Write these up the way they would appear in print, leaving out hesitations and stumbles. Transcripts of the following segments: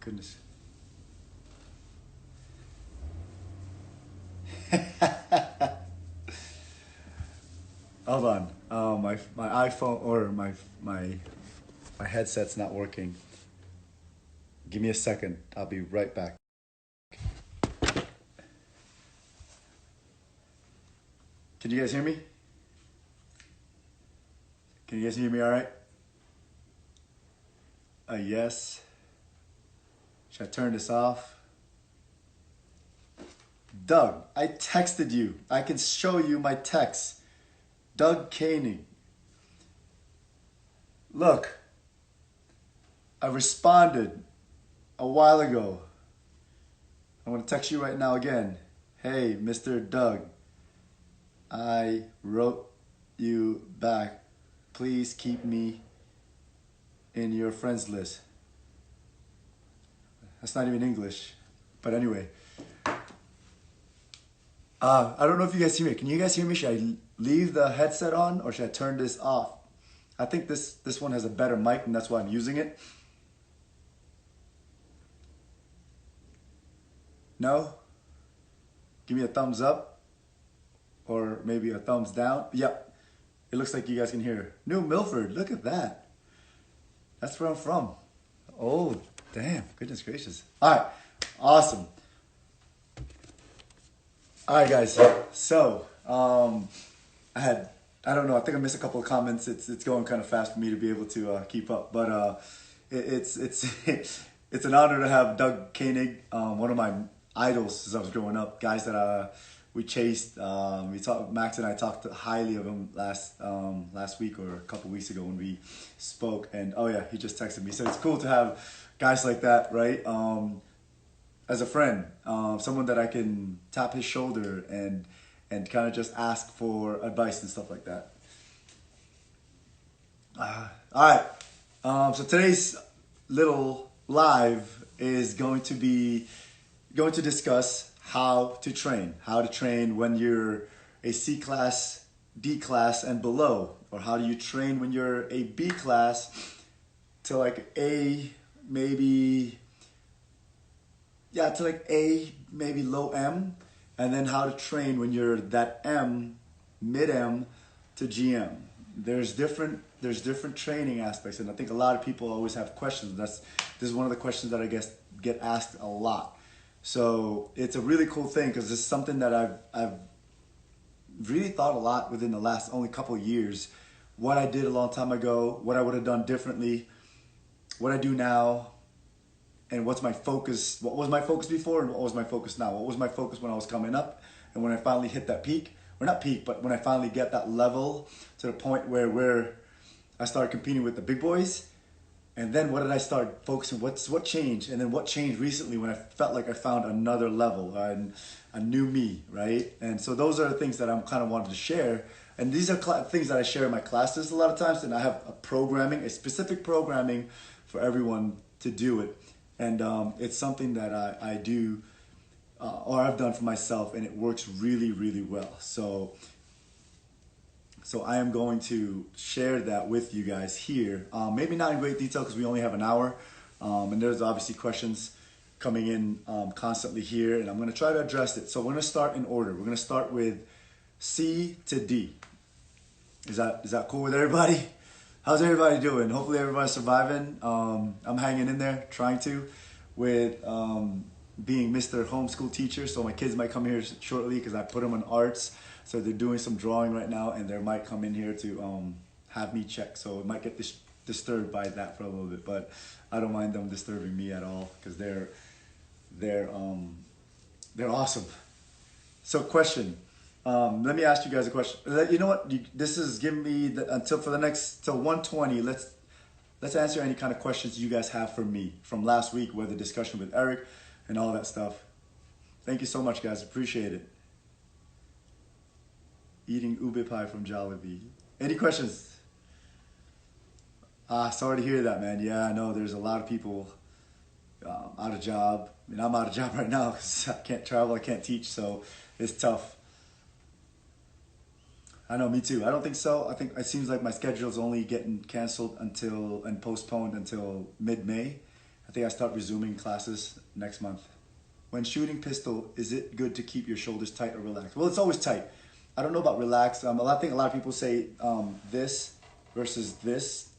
Goodness. Hold on. My iPhone or my headset's not working. Give me a second. I'll be right back. Can you guys hear me? Can you guys hear me all right? Yes. Should I turn this off? Doug, I texted you. I can show you my text. Doug Koenig. Look, I responded a while ago. I'm going to text you right now again. Hey, Mr. Doug, I wrote you back. Please keep me in your friends list. That's not even English. But anyway. I don't know if you guys hear me. Can you guys hear me? Should I leave the headset on or should I turn this off? I think this one has a better mic and that's why I'm using it. No? Give me a thumbs up or maybe a thumbs down. Yep. It looks like you guys can hear. New Milford, look at that. That's where I'm from. Oh, damn. Goodness gracious. All right. Awesome. All right, guys. So, I don't know. I think I missed a couple of comments. It's going kind of fast for me to be able to keep up. But it's it's an honor to have Doug Koenig, one of my idols since I was growing up. Guys that we chased. Max and I talked highly of him last week or a couple weeks ago when we spoke. And oh yeah, he just texted me. So it's cool to have guys like that, right? As a friend, someone that I can tap his shoulder and kind of just ask for advice and stuff like that. All right. So today's little live is going to discuss how to train when you're a C class, D class, and below, or how do you train when you're a B class to like A, maybe. Yeah, to like A, maybe low M, and then how to train when you're that M, mid M to GM. There's different training aspects, and I think a lot of people always have questions. This is one of the questions that I guess get asked a lot. So it's a really cool thing because it's something that I've really thought a lot within the last only couple of years. What I did a long time ago, what I would have done differently, what I do now. And what's my focus? What was my focus before and what was my focus now? What was my focus when I was coming up and when I finally hit that peak? Or not peak, but when I finally get that level to the point where I started competing with the big boys. And then what did I start focusing? What changed? And then what changed recently when I felt like I found another level and a new me, right? And so those are the things that I'm kind of wanted to share. And these are things that I share in my classes a lot of times. And I have a specific programming for everyone to do it. And it's something that I do or I've done for myself, and it works really, really well. So I am going to share that with you guys here. Maybe not in great detail because we only have an hour. And there's obviously questions coming in constantly here, and I'm going to try to address it. So we're going to start in order. We're going to start with C to D. Is that cool with everybody? How's everybody doing? Hopefully everybody's surviving. I'm hanging in there, trying to, with being Mr. Homeschool Teacher. So my kids might come here shortly because I put them on arts. So they're doing some drawing right now, and they might come in here to have me check. So it might get disturbed by that for a little bit, but I don't mind them disturbing me at all because they're awesome. So question. Let me ask you guys a question. You know what? This is giving me till 1:20. Let's answer any kind of questions you guys have for me from last week, with the discussion with Eric and all that stuff. Thank you so much, guys. Appreciate it. Eating ube pie from Jollibee. Any questions? Sorry to hear that, man. Yeah, I know there's a lot of people out of job. I mean, I'm out of job right now because I can't travel, I can't teach, so it's tough. I know, me too. I don't think so. I think it seems like my schedule is only getting canceled and postponed until mid-May. I think I start resuming classes next month. When shooting pistol, is it good to keep your shoulders tight or relaxed? Well, it's always tight. I don't know about relaxed. I think a lot of people say this versus this.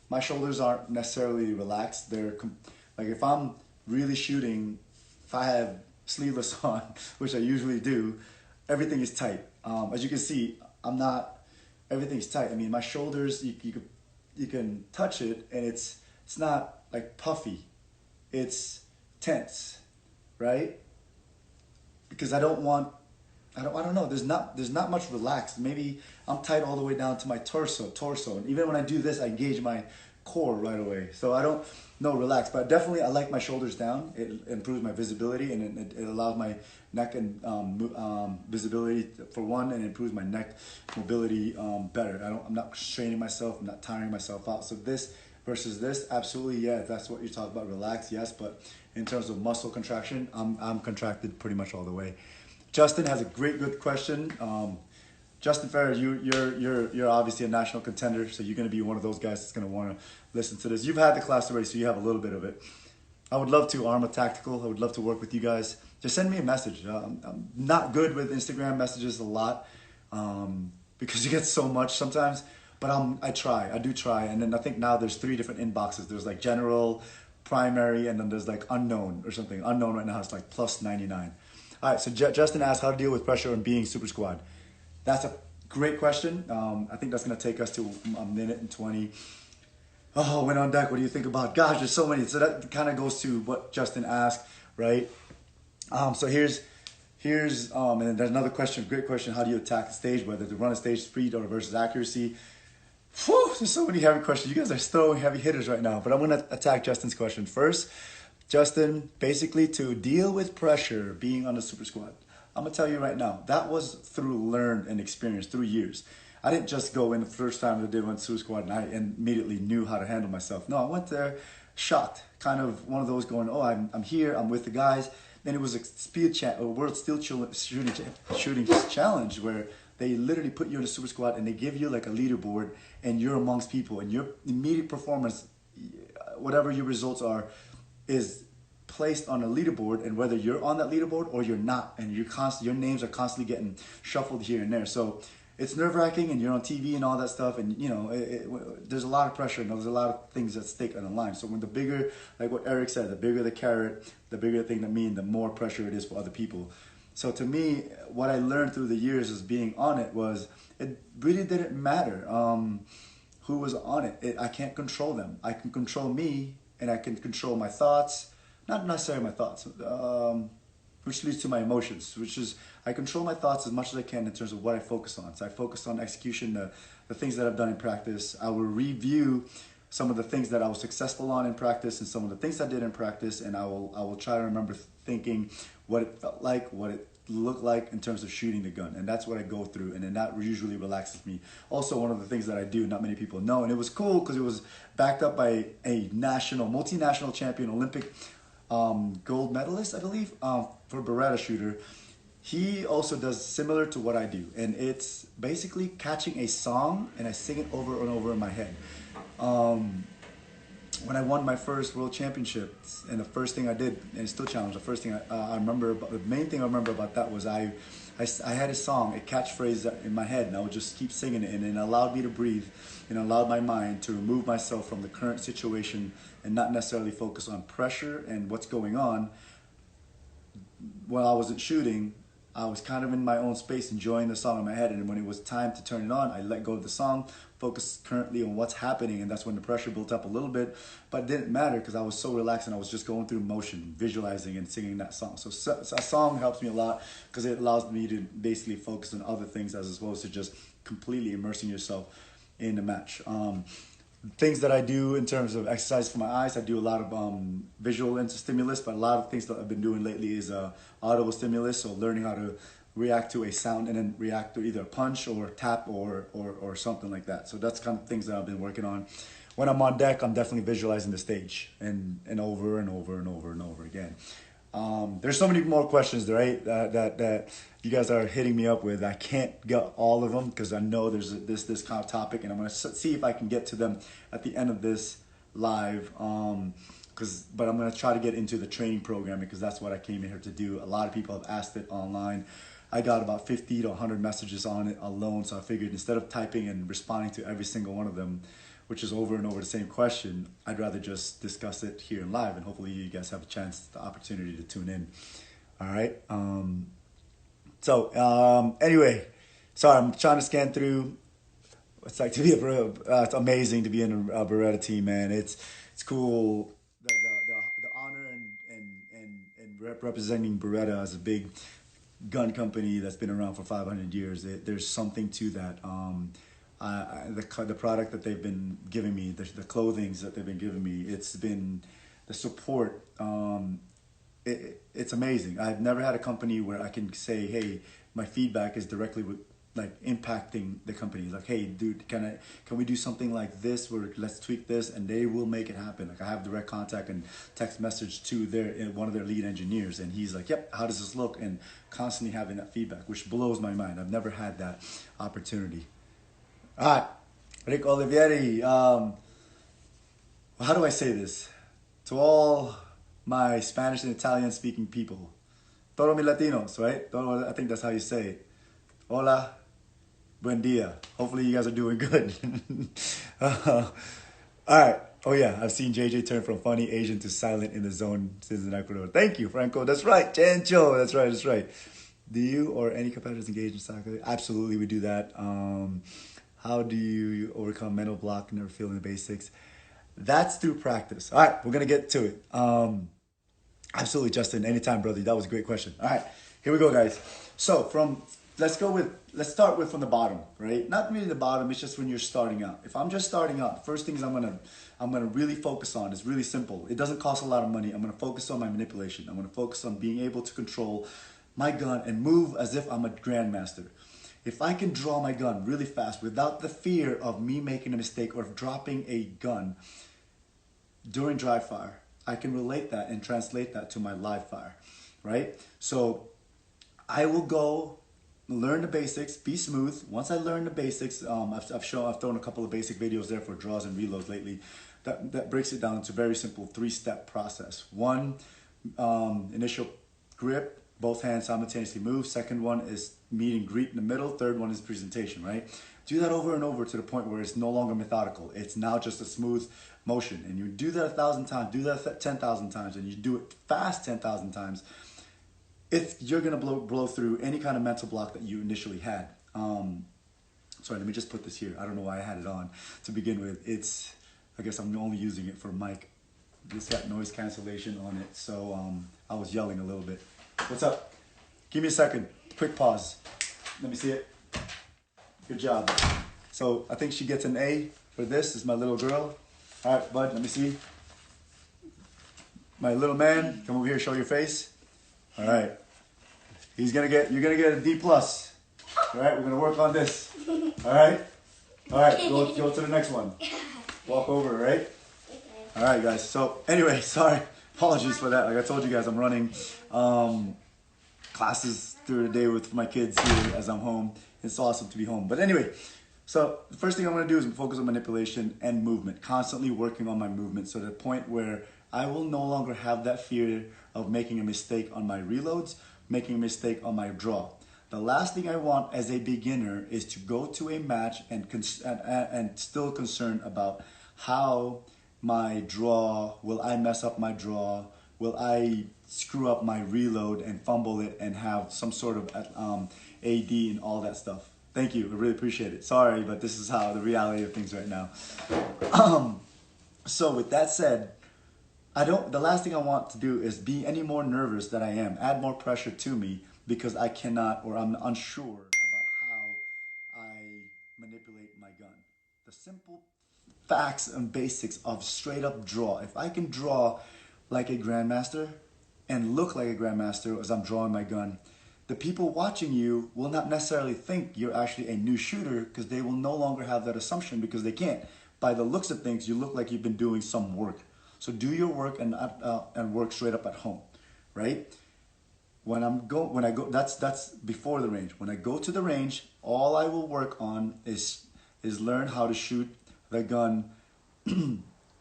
My shoulders aren't necessarily relaxed. They're like if I'm really shooting, if I have sleeveless on, which I usually do, everything is tight. As you can see, I'm not. Everything's tight. I mean, my shoulders, you can touch it, and it's not like puffy. It's tense, right? Because I don't know. There's not much relaxed. Maybe I'm tight all the way down to my torso. And even when I do this, I engage my core right away. So I don't know relax, but definitely I like my shoulders down. It improves my visibility, and it allows my neck and visibility for one, and it improves my neck mobility better. I'm not straining myself. I'm not tiring myself out. So this versus this, absolutely, yeah. If that's what you talk about, relax, yes. But in terms of muscle contraction, I'm contracted pretty much all the way. Justin has a good question. Justin Ferrer, you're obviously a national contender, so you're going to be one of those guys that's going to want to listen to this. You've had the class already, so you have a little bit of it. I would love to arm a tactical. I would love to work with you guys. Just send me a message. I'm not good with Instagram messages a lot because you get so much sometimes, but I do try. And then I think now there's 3 different inboxes. There's like general, primary, and then there's like unknown or something. Unknown right now is like plus 99. All right, so Justin asked how to deal with pressure and being super squad. That's a great question. I think that's going to take us to a minute and 20. Oh, when on deck, what do you think about? Gosh, there's so many. So that kind of goes to what Justin asked, right? So here's and then there's another question, great question. How do you attack the stage, whether to run a stage speed or versus accuracy? Whew, there's so many heavy questions. You guys are throwing heavy hitters right now, but I'm going to attack Justin's question first. Justin, basically to deal with pressure being on the super squad. I'm going to tell you right now, that was through learned and experience, through years. I didn't just go in the first time I did one super squad and I immediately knew how to handle myself. No, I went there shocked, kind of one of those going, oh, I'm here, I'm with the guys. Then it was a world steel shooting challenge where they literally put you in a super squad and they give you like a leaderboard and you're amongst people and your immediate performance, whatever your results are, is placed on a leaderboard, and whether you're on that leaderboard or you're not, and your names are constantly getting shuffled here and there. So it's nerve-wracking, and you're on TV and all that stuff, and you know there's a lot of pressure and there's a lot of things at stake on the line. So when the bigger, like what Eric said, the bigger the carrot, the bigger the thing to mean, the more pressure it is for other people. So to me, what I learned through the years as being on it was it really didn't matter who was on it. I can't control them. I can control me, and I can control my thoughts. Not necessarily my thoughts, which leads to my emotions, which is I control my thoughts as much as I can in terms of what I focus on. So I focus on execution, the things that I've done in practice. I will review some of the things that I was successful on in practice and some of the things I did in practice, and I will try to remember thinking what it felt like, what it looked like in terms of shooting the gun, and that's what I go through, and then that usually relaxes me. Also, one of the things that I do, not many people know, and it was cool because it was backed up by a multinational champion, Olympic gold medalist, I believe, for Beretta shooter. He also does similar to what I do, and it's basically catching a song and I sing it over and over in my head. When I won my first world championships, and the first thing I did, and it's still challenged, the first thing I remember, the main thing I remember about that was I had a song, a catchphrase in my head, and I would just keep singing it, and it allowed me to breathe, and allowed my mind to remove myself from the current situation and not necessarily focus on pressure and what's going on. While I wasn't shooting, I was kind of in my own space enjoying the song in my head, and when it was time to turn it on, I let go of the song, focused currently on what's happening, and that's when the pressure built up a little bit, but it didn't matter because I was so relaxed and I was just going through motion, visualizing and singing that song. So a song helps me a lot because it allows me to basically focus on other things as opposed to just completely immersing yourself in the match. Things that I do in terms of exercise for my eyes, I do a lot of visual stimulus, but a lot of things that I've been doing lately is audible stimulus, so learning how to react to a sound and then react to either a punch or tap or something like that. So that's kind of things that I've been working on. When I'm on deck, I'm definitely visualizing the stage and over and over and over and over again. There's so many more questions, right, that you guys are hitting me up with. I can't get all of them because I know there's this kind of topic, and I'm going to see if I can get to them at the end of this live. Because but I'm gonna try to get into the training program because that's what I came in here to do. A lot of people have asked it online. I got about 50 to 100 messages on it alone, so I figured instead of typing and responding to every single one of them, which is over and over the same question, I'd rather just discuss it here in live, and hopefully you guys have a chance, the opportunity to tune in. All right. Anyway, sorry, I'm trying to scan through. It's like to be it's amazing to be in a Beretta team, man. It's cool. The honor and representing Beretta as a big gun company that's been around for 500 years. There's something to that. The product that they've been giving me, the clothings that they've been giving me, it's been the support. It's amazing. I've never had a company where I can say, hey, my feedback is directly like impacting the company. Like, hey, dude, can we do something like this where let's tweak this, and they will make it happen. Like I have direct contact and text message to one of their lead engineers, and he's like, yep, how does this look? And constantly having that feedback, which blows my mind. I've never had that opportunity. All right, Rick Olivieri. How do I say this? To all my Spanish and Italian speaking people, todos mis Latinos, right? I think that's how you say it. Hola, buen dia. Hopefully you guys are doing good. All right. Oh yeah, I've seen JJ turn from funny Asian to silent in the zone since in Ecuador. Thank you, Franco. That's right. Chencho. That's right. Do you or any competitors engage in soccer? Absolutely, we do that. How do you overcome mental block, never feeling the basics? That's through practice. All right, we're going to get to it. Absolutely, Justin. Anytime, brother. That was a great question. All right, here we go, guys. So let's start with from the bottom, right? Not really the bottom. It's just when you're starting out. If I'm just starting out, the first things I'm gonna really focus on is really simple. It doesn't cost a lot of money. I'm gonna focus on my manipulation. I'm gonna focus on being able to control my gun and move as if I'm a grandmaster. If I can draw my gun really fast without the fear of me making a mistake or of dropping a gun during dry fire, I can relate that and translate that to my live fire, right? So I will go learn the basics, be smooth. Once I learn the basics, I've thrown a couple of basic videos there for draws and reloads lately. That breaks it down into a very simple 3-step process. One, initial grip, both hands simultaneously move. Second one is meet and greet in the middle. Third one is presentation, right? Do that over and over to the point where it's no longer methodical. It's now just a smooth motion. And you do that 1,000 times, do that 10,000 times, and you do it fast 10,000 times. If you're gonna blow through any kind of mental block that you initially had. Sorry, let me just put this here. I don't know why I had it on to begin with. I guess I'm only using it for mic. It's got noise cancellation on it, so I was yelling a little bit. What's up? Give me a second. Quick pause. Let me see it. Good job. So I think she gets an A for this. This is my little girl. All right, bud, let me see. My little man, come over here, show your face. All right. You're gonna get a D+. All right, we're gonna work on this. All right? All right, go to the next one. Walk over, right? All right, guys. So anyway, sorry. Apologies for that. Like I told you guys, I'm running classes through the day with my kids here as I'm home. It's awesome to be home. But anyway, so the first thing I'm going to do is focus on manipulation and movement. Constantly working on my movement, so to the point where I will no longer have that fear of making a mistake on my reloads, making a mistake on my draw. The last thing I want as a beginner is to go to a match and still concerned about how my draw, will I mess up my draw? Will I screw up my reload and fumble it and have some sort of AD and all that stuff? Thank you, I really appreciate it. Sorry, but this is how the reality of things right now. So with that said, the last thing I want to do is be any more nervous than I am, add more pressure to me because I cannot or I'm unsure about how I manipulate my gun. The simple facts and basics of straight up draw. If I can draw like a grandmaster and look like a grandmaster as I'm drawing my gun, the people watching you will not necessarily think you're actually a new shooter because they will no longer have that assumption because they can't. By the looks of things, you look like you've been doing some work. So do your work and work straight up at home, right? When I go, that's before the range. When I go to the range, all I will work on is learn how to shoot the gun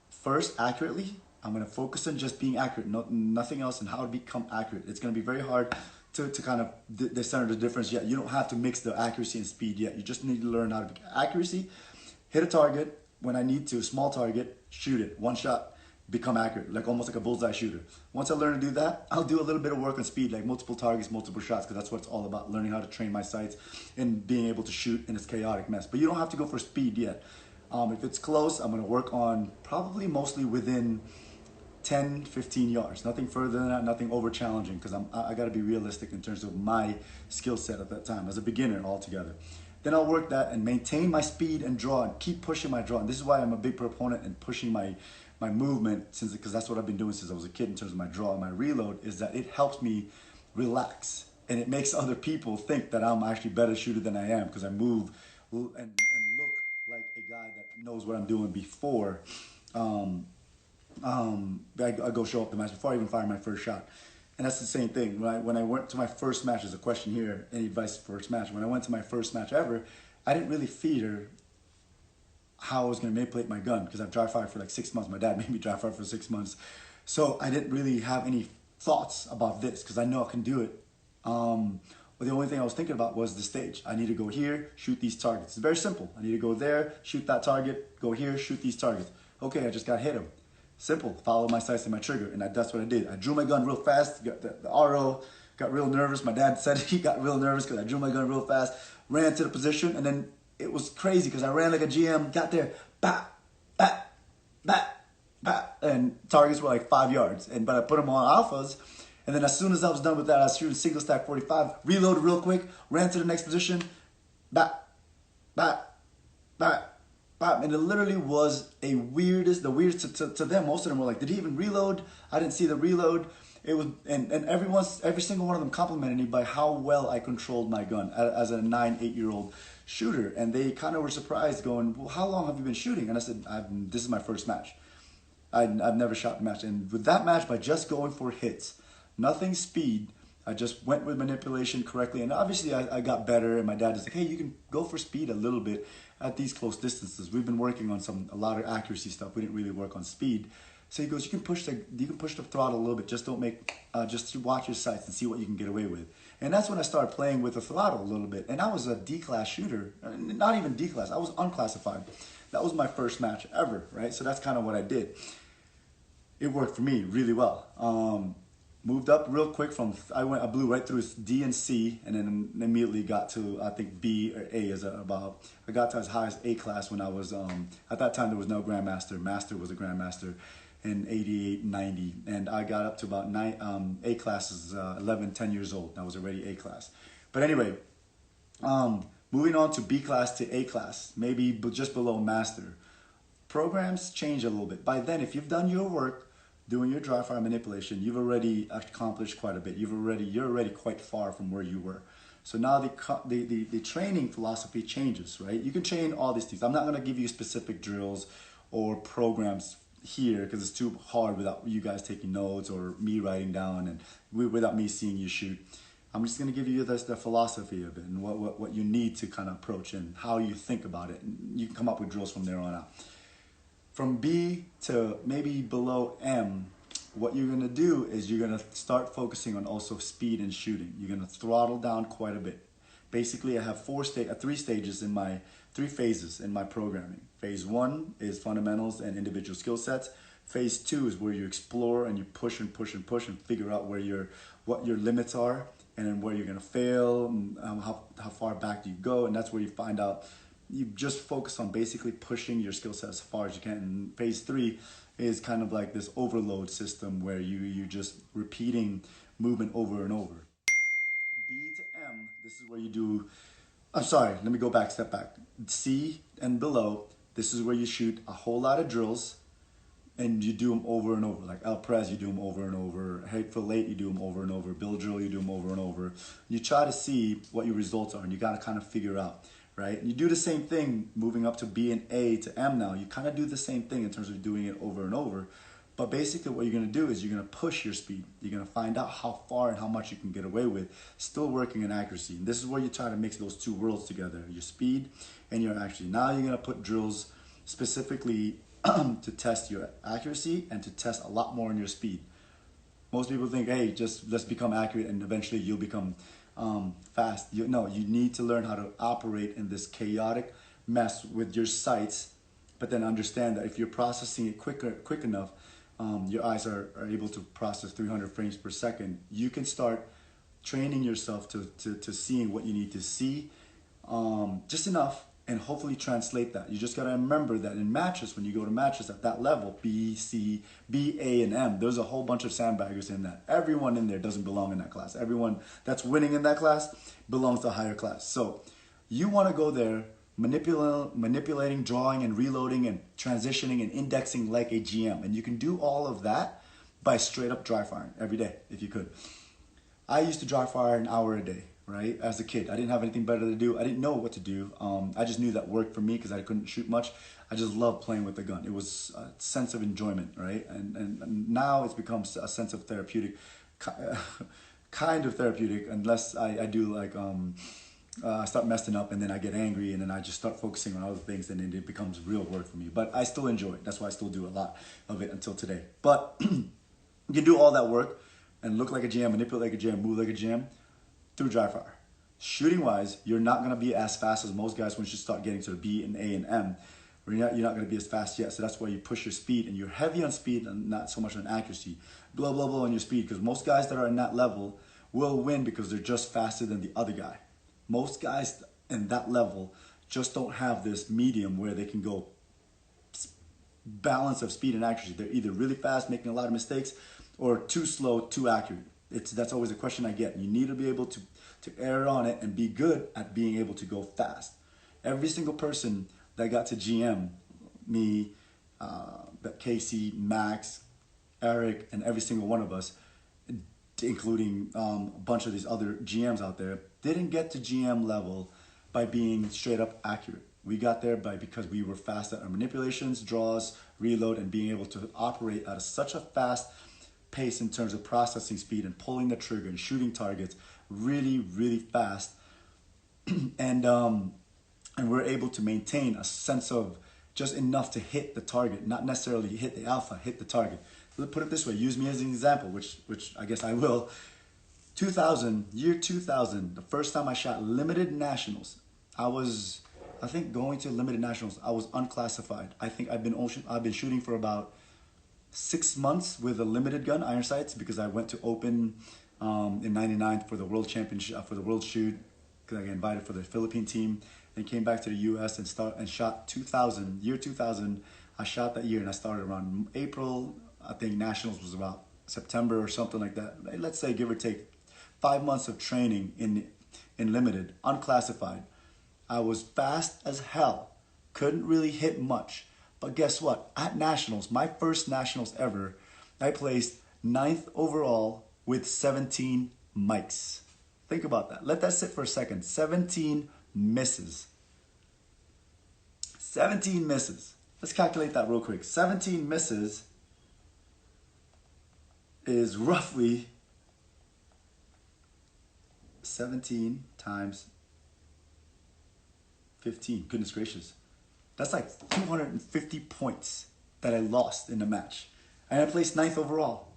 first accurately, I'm going to focus on just being accurate, nothing else, and how to become accurate. It's going to be very hard to kind of discern the difference yet. You don't have to mix the accuracy and speed yet. You just need to learn how to be accuracy, hit a target when I need to, small target, shoot it, one shot, become accurate, like almost like a bullseye shooter. Once I learn to do that, I'll do a little bit of work on speed, like multiple targets, multiple shots, because that's what it's all about, learning how to train my sights and being able to shoot in this chaotic mess. But you don't have to go for speed yet. If it's close, I'm going to work on probably mostly within 10, 15 yards. Nothing further than that, nothing over challenging, because I got to be realistic in terms of my skill set at that time as a beginner altogether. Then I'll work that and maintain my speed and draw and keep pushing my draw. And this is why I'm a big proponent in pushing my movement, because that's what I've been doing since I was a kid in terms of my draw and my reload, is that it helps me relax. And it makes other people think that I'm actually better shooter than I am, because I move and look like a guy that knows what I'm doing before I go show up the match, before I even fire my first shot. And that's the same thing. When I went to my first match, there's a question here, any advice for first match? When I went to my first match ever, I didn't really fear how I was going to manipulate my gun, because I've dry fired for like 6 months. My dad made me dry fire for 6 months. So I didn't really have any thoughts about this, because I know I can do it. But the only thing I was thinking about was the stage. I need to go here, shoot these targets. It's very simple. I need to go there, shoot that target, go here, shoot these targets. Okay, I just got hit him. Simple. Follow my sights and my trigger, and that's what I did. I drew my gun real fast. Got the RO got real nervous. My dad said he got real nervous because I drew my gun real fast. Ran to the position, and then it was crazy because I ran like a GM. Got there, bat, bat, bat, bat, and targets were like 5 yards. But I put them on alphas, and then as soon as I was done with that, I was shooting single stack 45. Reloaded real quick. Ran to the next position. Bat, bat, bat. And it literally was the weirdest to them. Most of them were like, did he even reload? I didn't see the reload. It was, and every single one of them complimented me by how well I controlled my gun as a 8-year-old shooter. And they kind of were surprised, going, well, how long have you been shooting? And I said, this is my first match. I've never shot a match. And with that match, by just going for hits, nothing speed, I just went with manipulation correctly. And obviously I got better, and my dad is like, hey, you can go for speed a little bit at these close distances. We've been working on a lot of accuracy stuff. We didn't really work on speed. So he goes, you can push the throttle a little bit. Just don't make, just watch your sights and see what you can get away with. And that's when I started playing with the throttle a little bit. And I was a D-class shooter, not even D-class. I was unclassified. That was my first match ever, right? So that's kind of what I did. It worked for me really well. Moved up real quick I blew right through D and C, and then immediately got to, I think, B or A I got to as high as A class when I was, at that time there was no Grandmaster. Master was a Grandmaster in 88, 90, and I got up to about A class is 11, 10 years old. I was already A class. But anyway, moving on to B class to A class, maybe just below Master. Programs change a little bit. By then, if you've done your work, doing your dry fire manipulation, you've already accomplished quite a bit. You're already quite far from where you were. So now the training philosophy changes, right? You can train all these things. I'm not gonna give you specific drills or programs here because it's too hard without you guys taking notes or me writing down and without me seeing you shoot. I'm just gonna give you the philosophy of it and what you need to kind of approach and how you think about it. And you can come up with drills from there on out. From B to maybe below M, what you're going to do is you're going to start focusing on also speed and shooting. You're going to throttle down quite a bit. Basically, I have three phases in my programming. Phase 1 is fundamentals and individual skill sets. Phase 2 is where you explore and you push and push and push and figure out what your limits are and then where you're going to fail and how far back do you go, and that's where you find out. You just focus on basically pushing your skill set as far as you can. And phase 3 is kind of like this overload system where you're just repeating movement over and over. B to M, this is where you do, I'm sorry, let me go back, step back. C and below, this is where you shoot a whole lot of drills and you do them over and over. Like L-Press, you do them over and over. Hateful 8, you do them over and over. Build drill, you do them over and over. You try to see what your results are and you got to kind of figure out. Right? You do the same thing moving up to B and A to M now. You kind of do the same thing in terms of doing it over and over. But basically what you're going to do is you're going to push your speed. You're going to find out how far and how much you can get away with, still working in accuracy. And this is where you try to mix those two worlds together, your speed and your accuracy. Now you're going to put drills specifically to test your accuracy and to test a lot more on your speed. Most people think, hey, just let's become accurate and eventually you'll become fast. No, you need to learn how to operate in this chaotic mess with your sights, but then understand that if you're processing it quick enough, your eyes are able to process 300 frames per second. You can start training yourself to seeing what you need to see, just enough, and hopefully translate that. You just gotta remember that in matches, when you go to matches at that level, B, C, B, A, and M, there's a whole bunch of sandbaggers in that. Everyone in there doesn't belong in that class. Everyone that's winning in that class belongs to a higher class. So you wanna go there manipulating, drawing, and reloading, and transitioning, and indexing like a GM. And you can do all of that by straight up dry firing every day, if you could. I used to dry fire an hour a day, right? As a kid, I didn't have anything better to do. I didn't know what to do. I just knew that worked for me because I couldn't shoot much. I just loved playing with the gun. It was a sense of enjoyment, right? And now it's become a sense of therapeutic, kind of therapeutic, unless I do like, I start messing up and then I get angry and then I just start focusing on other things and then it becomes real work for me. But I still enjoy it. That's why I still do a lot of it until today. But you can do all that work and look like a jam, manipulate like a jam, move like a jam through dry fire. Shooting wise, you're not going to be as fast as most guys once you start getting to the B and A and M. You're not going to be as fast yet. So that's why you push your speed, and you're heavy on speed and not so much on accuracy. Blow on your speed, because most guys that are in that level will win because they're just faster than the other guy. Most guys in that level just don't have this medium where they can go balance of speed and accuracy. They're either really fast, making a lot of mistakes, or too slow, too accurate. That's always a question I get. You need to be able to err on it and be good at being able to go fast. Every single person that got to GM, me, Casey, Max, Eric, and every single one of us, including a bunch of these other GMs out there, didn't get to GM level by being straight up accurate. We got there because we were fast at our manipulations, draws, reload, and being able to operate at such a fast pace in terms of processing speed and pulling the trigger and shooting targets really, really fast. And we're able to maintain a sense of just enough to hit the target, not necessarily hit the alpha, hit the target. Let's put it this way, use me as an example, which I guess I will. Year 2000, the first time I shot limited nationals, I think going to limited nationals, I was unclassified. I think I've been shooting for about 6 months with a limited gun, iron sights, because I went to open in '99 for the world championship, for the world shoot, because I got invited for the Philippine team, and came back to the US and shot 2000, year 2000. I shot that year and I started around April. I think nationals was about September or something like that. Let's say give or take 5 months of training in limited, unclassified. I was fast as hell, couldn't really hit much. But guess what? At nationals, my first nationals ever, I placed 9th overall with 17 mics. Think about that. Let that sit for a second. 17 misses. 17 misses. Let's calculate that real quick. 17 misses is roughly 17 times 15. Goodness gracious. That's like 250 points that I lost in the match. And I placed 9th overall.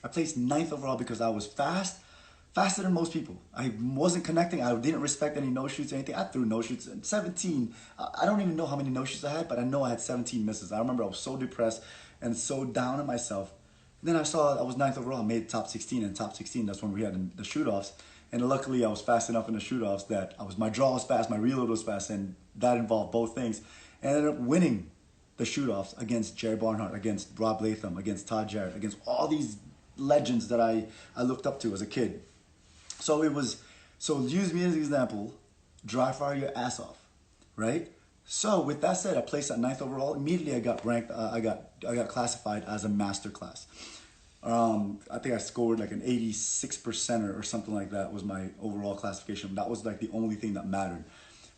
I placed 9th overall because I was faster than most people. I wasn't connecting. I didn't respect any no-shoots or anything. I threw no-shoots. And 17, I don't even know how many no-shoots I had, but I know I had 17 misses. I remember I was so depressed and so down on myself. And then I saw I was 9th overall. I made top 16, and top 16, that's when we had the shoot-offs. And luckily, I was fast enough in the shoot-offs that my draw was fast, my reload was fast, and that involved both things. And I ended up winning the shoot-offs against Jerry Barnhart, against Rob Latham, against Todd Jarrett, against all these legends that I looked up to as a kid. So use me as an example, dry fire your ass off, right? So with that said, I placed at 9th overall. Immediately I got ranked, I got classified as a master class. I think I scored like an 86% or something like that was my overall classification. That was like the only thing that mattered.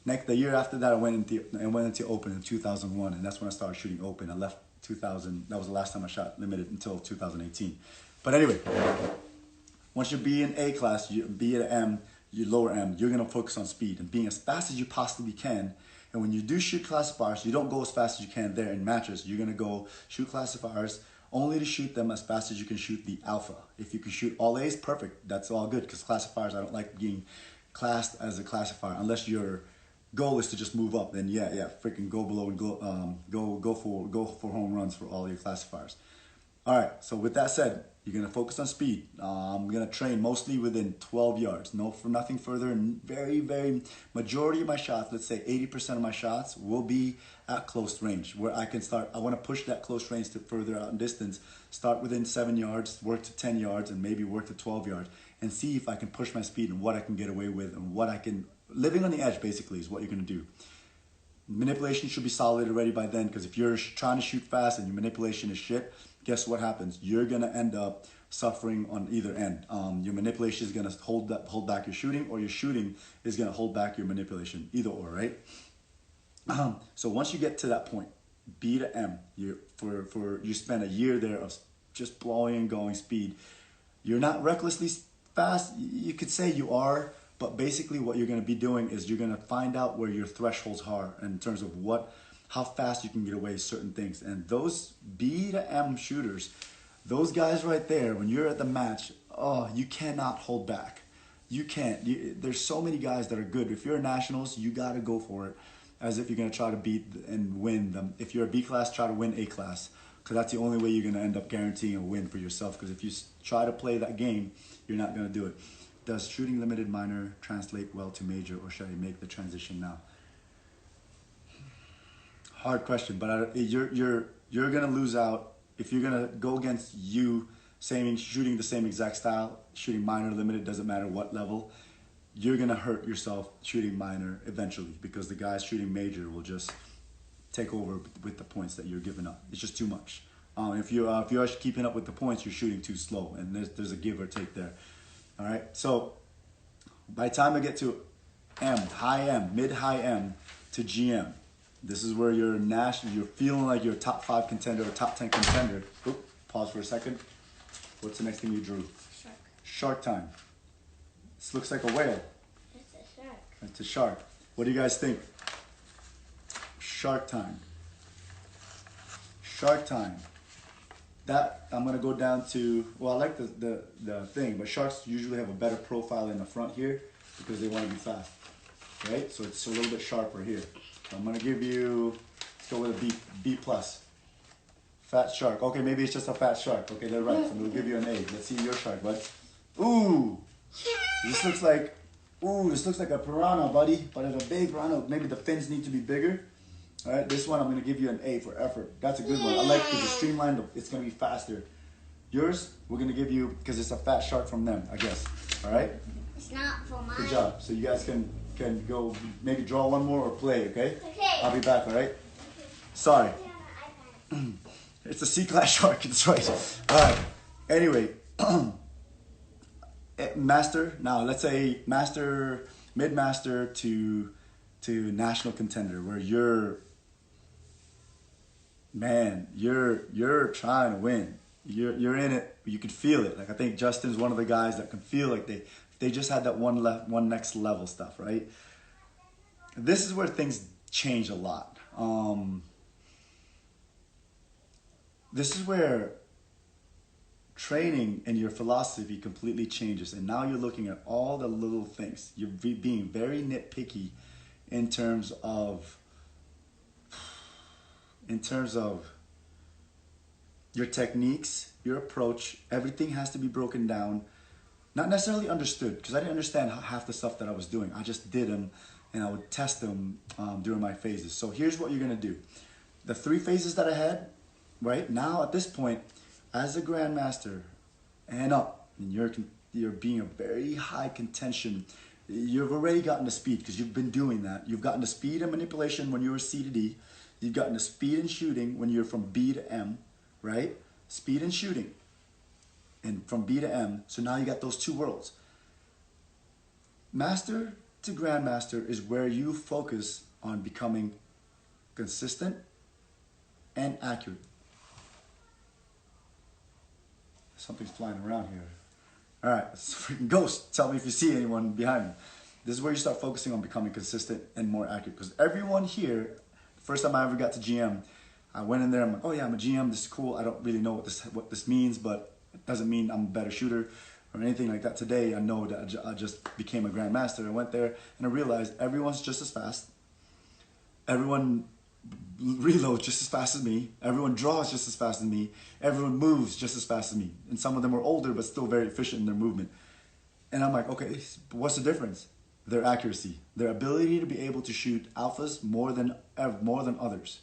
The year after that, I went into open in 2001, and that's when I started shooting open. I left 2000. That was the last time I shot limited until 2018. But anyway, once you be in A class, you be at M, you lower M, you're gonna focus on speed and being as fast as you possibly can And when you do shoot classifiers, you don't go as fast as you can there in matches. You're gonna go shoot classifiers only to shoot them as fast as you can shoot the alpha. If you can shoot all A's, perfect. That's all good, because classifiers, I don't like being classed as a classifier unless your goal is to just move up. Then yeah, freaking go below and go for home runs for all your classifiers. All right. So with that said, you're gonna focus on speed. I'm gonna train mostly within 12 yards. Nothing further. And very majority of my shots, let's say 80% of my shots, will be at close range, where I can start. I want to push that close range to further out in distance. Start within 7 yards, work to 10 yards, and maybe work to 12 yards, and see if I can push my speed and what I can get away with and what I can. Living on the edge basically is what you're gonna do. Manipulation should be solid already by then, because if you're trying to shoot fast and your manipulation is shit, guess what happens? You're gonna end up suffering on either end. Your manipulation is gonna hold back your shooting, or your shooting is gonna hold back your manipulation. Either or, right? So once you get to that point, B to M, you spend a year there of just blowing and going speed. You're not recklessly fast. You could say you are, but basically what you're gonna be doing is you're gonna find out where your thresholds are in terms of how fast you can get away with certain things. And those B to M shooters, those guys right there, when you're at the match, you cannot hold back. You can't. There's so many guys that are good. If you're a nationals, you got to go for it as if you're going to try to beat and win them. If you're a B class, try to win A class, because that's the only way you're going to end up guaranteeing a win for yourself. Because if you try to play that game, you're not going to do it. Does shooting limited minor translate well to major, or should I make the transition now? Hard question, but you're gonna lose out if you're gonna go against shooting the same exact style, shooting minor, limited, doesn't matter what level. You're gonna hurt yourself shooting minor eventually, because the guys shooting major will just take over with the points that you're giving up. It's just too much. If you're actually keeping up with the points, you're shooting too slow, and there's a give or take there. All right. So by the time I get to M, high M, mid high M to GM. This is where you're feeling like you're a top 5 contender or top 10 contender. Oop, pause for a second. What's the next thing you drew? Shark. Shark time. This looks like a whale. It's a shark. It's a shark. What do you guys think? Shark time. Shark time. That I'm gonna go down to. Well, I like the thing, but sharks usually have a better profile in the front here because they want to be fast, right? So it's a little bit sharper here. So I'm gonna give you, let's go with a B plus. Fat shark. Okay, maybe it's just a fat shark. Okay, they're right. So I'm gonna give you an A. Let's see your shark, bud. Ooh, this looks like a piranha, buddy, but it's a big piranha. Maybe the fins need to be bigger. All right, this one I'm gonna give you an A for effort. That's a good one. I like because it's streamlined. It's gonna be faster. Yours, we're gonna give you, because it's a fat shark from them, I guess. All right. It's not for mine. Good job. So you guys can go maybe draw one more or play. Okay. Okay. I'll be back. All right. Sorry. It's a C-class shark. That's right. All right. Anyway, master. Now let's say master, mid-master to national contender, where you're trying to win. You're in it. You can feel it. Like, I think Justin's one of the guys that can feel like they just had that one next level stuff, right? This is where things change a lot. This is where training and your philosophy completely changes, and now you're looking at all the little things. You're being very nitpicky in terms of your techniques, your approach. Everything has to be broken down. Not necessarily understood, because I didn't understand half the stuff that I was doing. I just did them, and I would test them during my phases. So here's what you're gonna do. The 3 phases that I had, right now at this point, as a grandmaster and up, and you're being a very high contention. You've already gotten to speed because you've been doing that. You've gotten to speed and manipulation when you were C to D. You've gotten to speed and shooting when you're from B to M, right? Speed and shooting, and from B to M. So now you got those 2 worlds. Master to grandmaster is where you focus on becoming consistent and accurate. Something's flying around here. All right, it's a freaking ghost. Tell me if you see anyone behind me. This is where you start focusing on becoming consistent and more accurate. Because everyone here, first time I ever got to GM, I went in there, I'm like, oh yeah, I'm a GM, this is cool. I don't really know what this means, but it doesn't mean I'm a better shooter or anything like that. Today, I know that I just became a grandmaster. I went there and I realized everyone's just as fast. Everyone reloads just as fast as me. Everyone draws just as fast as me. Everyone moves just as fast as me. And some of them are older, but still very efficient in their movement. And I'm like, okay, what's the difference? Their accuracy, their ability to be able to shoot alphas more than others.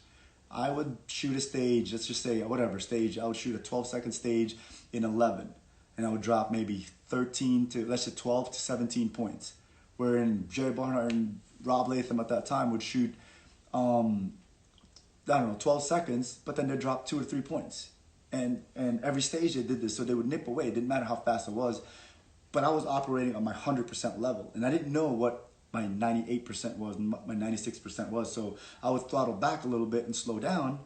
I would shoot a stage, let's just say whatever stage, I would shoot a 12-second stage in 11, and I would drop maybe 13 to, let's say 12 to 17 points. Wherein Jerry Barnhart and Rob Latham at that time would shoot, I don't know, 12 seconds, but then they'd drop 2 or 3 points. And every stage they did this, so they would nip away. It didn't matter how fast I was. But I was operating on my 100% level, and I didn't know what my 98% was, my 96% was. So I would throttle back a little bit and slow down,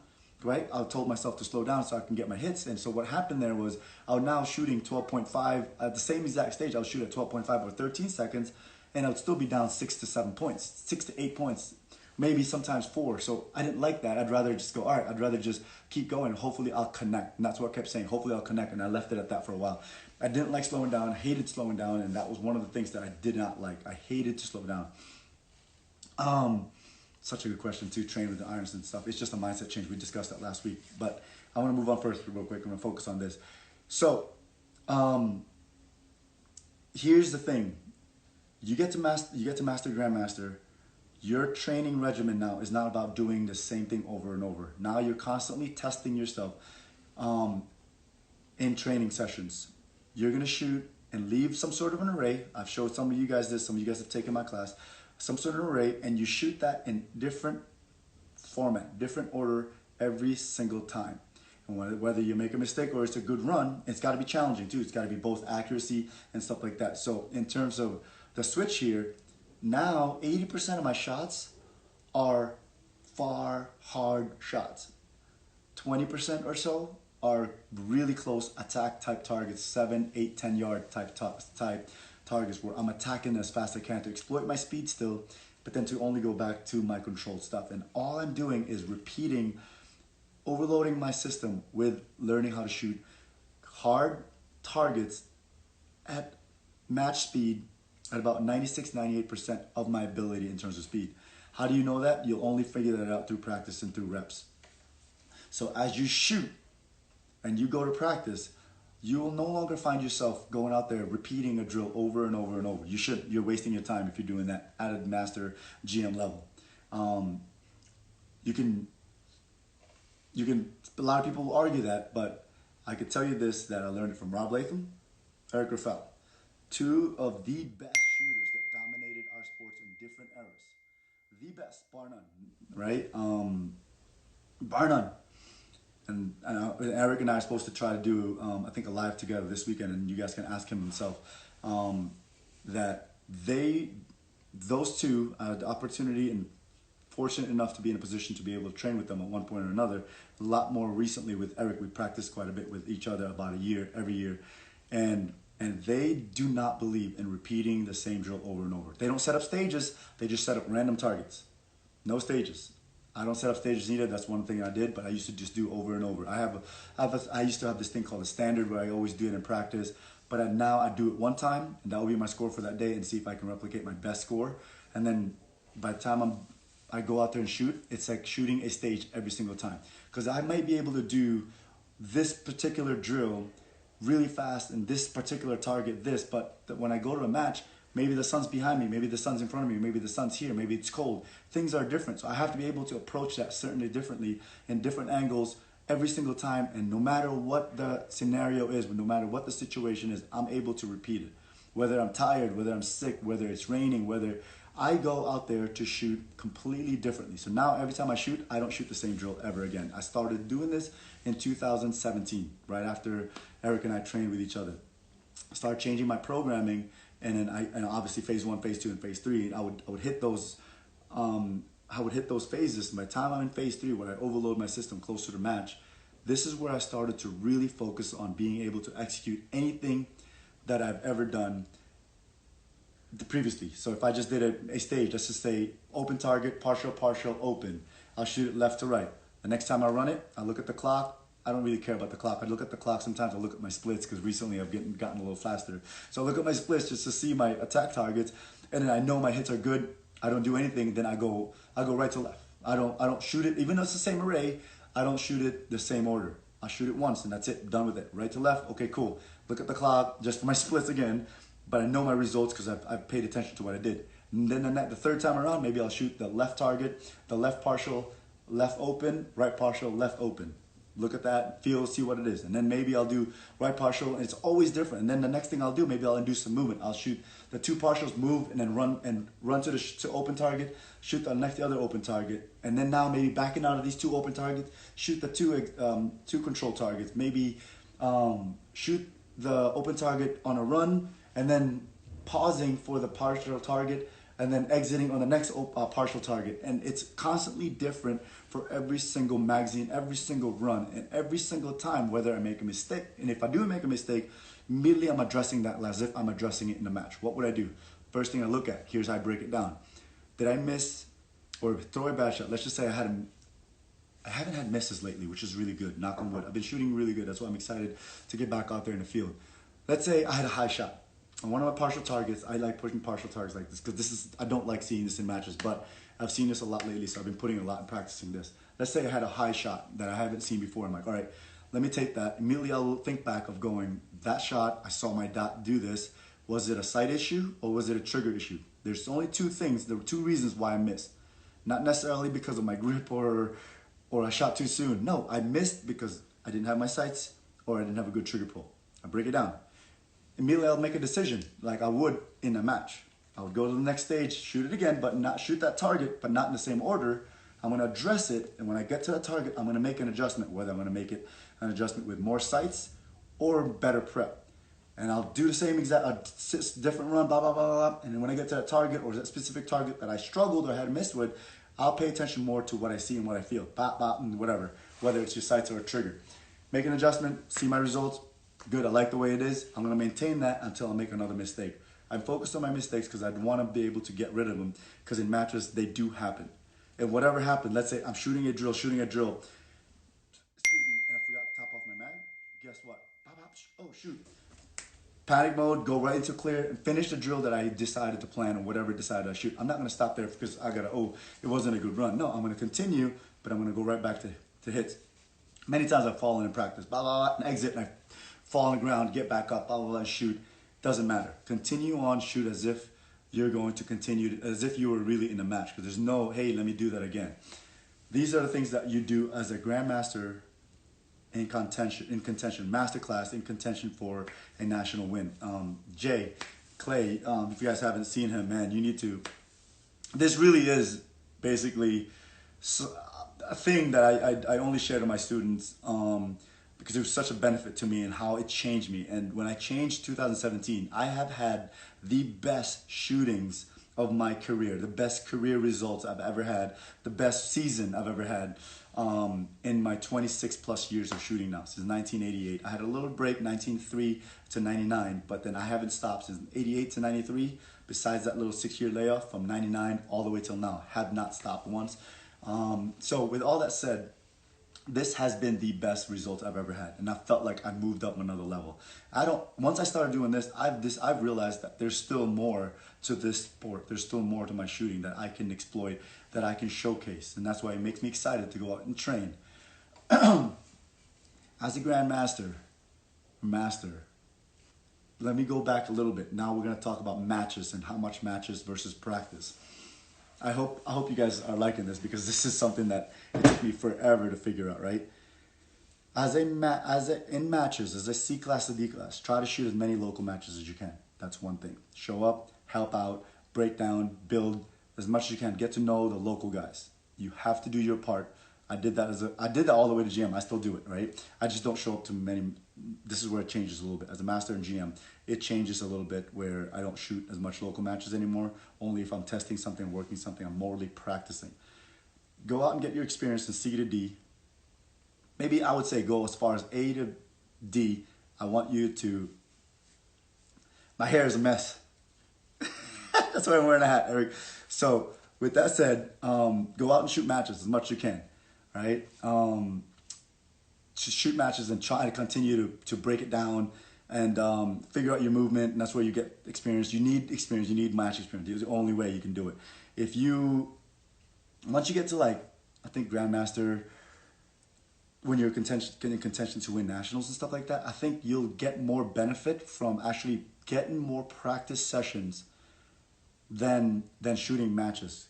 right? I told myself to slow down so I can get my hits. And so what happened there was I was now shooting 12.5 at the same exact stage. I would shoot at 12.5 or 13 seconds, and I would still be down 6 to 7 points, 6 to 8 points, maybe sometimes 4. So I didn't like that. I'd rather just go, all right, I'd rather just keep going. Hopefully I'll connect. And that's what I kept saying. Hopefully I'll connect. And I left it at that for a while. I didn't like slowing down, hated slowing down, and that was one of the things that I did not like. I hated to slow down. Such a good question too, train with the irons and stuff. It's just a mindset change. We discussed that last week, but I want to move on first real quick. I'm going to focus on this. So, here's the thing. You get to master Grandmaster. Your training regimen now is not about doing the same thing over and over. Now you're constantly testing yourself in training sessions. You're going to shoot and leave some sort of an array. I've showed some of you guys this. Some of you guys have taken my class. Some sort of array, and you shoot that in different format, different order every single time. And whether you make a mistake or it's a good run, it's got to be challenging too. It's got to be both accuracy and stuff like that. So in terms of the switch here, now 80% of my shots are far hard shots. 20% or so are really close attack type targets, 7, 8, 10 yard type targets where I'm attacking as fast as I can to exploit my speed still, but then to only go back to my controlled stuff. And all I'm doing is repeating, overloading my system with learning how to shoot hard targets at match speed at about 96, 98% of my ability in terms of speed. How do you know that? You'll only figure that out through practice and through reps. So as you shoot and you go to practice, you will no longer find yourself going out there repeating a drill over and over and over. You shouldn't. You're wasting your time if you're doing that at a master GM level. You can. A lot of people will argue that, but I could tell you this: that I learned it from Rob Latham, Eric Raffel, 2 of the best shooters that dominated our sports in different eras. The best, bar none. Right? Bar none. And Eric and I are supposed to try to do, I think, a live together this weekend, and you guys can ask him himself, that those 2, the opportunity and fortunate enough to be in a position to be able to train with them at one point or another. A lot more recently with Eric, we practiced quite a bit with each other about a year, every year. And they do not believe in repeating the same drill over and over. They don't set up stages, they just set up random targets. No stages. I don't set up stages either. That's one thing I did, but I used to just do over and over. I used to have this thing called a standard where I always do it in practice, but now I do it one time, and that will be my score for that day, and see if I can replicate my best score. And then by the time I go out there and shoot, it's like shooting a stage every single time. Because I might be able to do this particular drill really fast and this particular target but when I go to a match, maybe the sun's behind me, maybe the sun's in front of me, maybe the sun's here, maybe it's cold. Things are different. So I have to be able to approach that certainly differently in different angles every single time. And no matter what the scenario is, no matter what the situation is, I'm able to repeat it. Whether I'm tired, whether I'm sick, whether it's raining, whether I go out there to shoot completely differently. So now every time I shoot, I don't shoot the same drill ever again. I started doing this in 2017, right after Eric and I trained with each other. I started changing my programming. And then obviously phase 1, phase 2, and phase 3, I would hit those. I would hit those phases. By the time I'm in phase 3, where I overload my system closer to match, this is where I started to really focus on being able to execute anything that I've ever done previously. So if I just did a stage, let's just say open target, partial, partial, open. I'll shoot it left to right. The next time I run it, I look at the clock. I don't really care about the clock. I look at the clock sometimes. I look at my splits because recently I've gotten a little faster. So I look at my splits just to see my attack targets, and then I know my hits are good. I don't do anything. Then I go right to left. I don't shoot it even though it's the same array. I don't shoot it the same order. I shoot it once and that's it. Done with it. Right to left. Okay, cool. Look at the clock just for my splits again, but I know my results because I've paid attention to what I did. And then the third time around, maybe I'll shoot the left target, the left partial, left open, right partial, left open. Look at that, feel, see what it is. And then maybe I'll do right partial, and it's always different. And then the next thing I'll do, maybe I'll induce some movement. I'll shoot the two partials, move, and then run to open target, shoot the next other open target. And then now maybe backing out of these two open targets, shoot the two control targets. Maybe shoot the open target on a run, and then pausing for the partial target, and then exiting on the next partial target. And it's constantly different for every single magazine, every single run, and every single time whether I make a mistake. And if I do make a mistake, immediately I'm addressing that as if I'm addressing it in the match. What would I do? First thing I look at, here's how I break it down. Did I miss or throw a bad shot? Let's just say I haven't had misses lately, which is really good, knock on wood. I've been shooting really good. That's why I'm excited to get back out there in the field. Let's say I had a high shot. On one of my partial targets, I like pushing partial targets like this because I don't like seeing this in matches, but I've seen this a lot lately, so I've been putting a lot in practicing this. Let's say I had a high shot that I haven't seen before. I'm like, all right, let me take that. Immediately I'll think back of going, that shot, I saw my dot do this. Was it a sight issue or was it a trigger issue? There's only two things, there were two reasons why I missed. Not necessarily because of my grip or I shot too soon. No, I missed because I didn't have my sights or I didn't have a good trigger pull. I break it down. Immediately I'll make a decision like I would in a match. I would go to the next stage, shoot it again, but not shoot that target, but not in the same order. I'm going to address it, and when I get to that target, I'm going to make an adjustment, whether I'm going to make it an adjustment with more sights or better prep. And I'll do the same exact, different run, blah, blah, blah, blah, and then when I get to that target or that specific target that I struggled or had missed with, I'll pay attention more to what I see and what I feel, bop, bop, and whatever, whether it's your sights or a trigger. Make an adjustment, see my results. Good, I like the way it is. I'm going to maintain that until I make another mistake. I'm focused on my mistakes because I'd want to be able to get rid of them because in matches, they do happen. And whatever happened, let's say I'm shooting a drill, excuse me, and I forgot to top off my mag. Guess what? Oh, shoot. Panic mode, go right into clear and finish the drill that I decided to plan or whatever I decided to shoot. I'm not going to stop there because it wasn't a good run. No, I'm going to continue, but I'm going to go right back to hits. Many times I've fallen in practice, blah, blah, blah, and exit, and I fall on the ground, get back up, blah, blah, blah, and shoot. Doesn't matter. Continue on, shoot as if you're going to continue, as if you were really in a match. Because there's no, hey, let me do that again. These are the things that you do as a grandmaster in contention, masterclass in contention for a national win. Jay, Clay, if you guys haven't seen him, man, you need to. This really is basically a thing that I only share to my students. Because it was such a benefit to me and how it changed me. And when I changed 2017, I have had the best shootings of my career, the best career results I've ever had, the best season I've ever had in my 26 plus years of shooting now, since 1988. I had a little break, 1993 to 99, but then I haven't stopped since 88 to 93, besides that little 6-year layoff from 99 all the way till now. Have not stopped once. So with all that said, this has been the best result I've ever had, and I felt like I moved up another level. Once I started doing this, I've realized that there's still more to this sport. There's still more to my shooting that I can exploit, that I can showcase, and that's why it makes me excited to go out and train. As a grandmaster, let me go back a little bit. Now we're going to talk about matches and how much matches versus practice. I hope you guys are liking this because this is something that it took me forever to figure out, right? In matches, as a C class to D class, try to shoot as many local matches as you can. That's one thing. Show up, help out, break down, build as much as you can. Get to know the local guys. You have to do your part. I did that all the way to GM. I still do it, right? I just don't show up to many. This is where it changes a little bit. As a master and GM, it changes a little bit where I don't shoot as much local matches anymore. Only if I'm testing something, working something, I'm morally practicing. Go out and get your experience in C to D. Maybe I would say go as far as A to D. I want you to. My hair is a mess. That's why I'm wearing a hat, Eric. So with that said, go out and shoot matches as much as you can, right? Just shoot matches and try to continue to break it down and figure out your movement. And that's where you get experience. You need experience. You need match experience. It's the only way you can do it. Once you get to like, I think Grandmaster, when you're in contention to win nationals and stuff like that, I think you'll get more benefit from actually getting more practice sessions than shooting matches.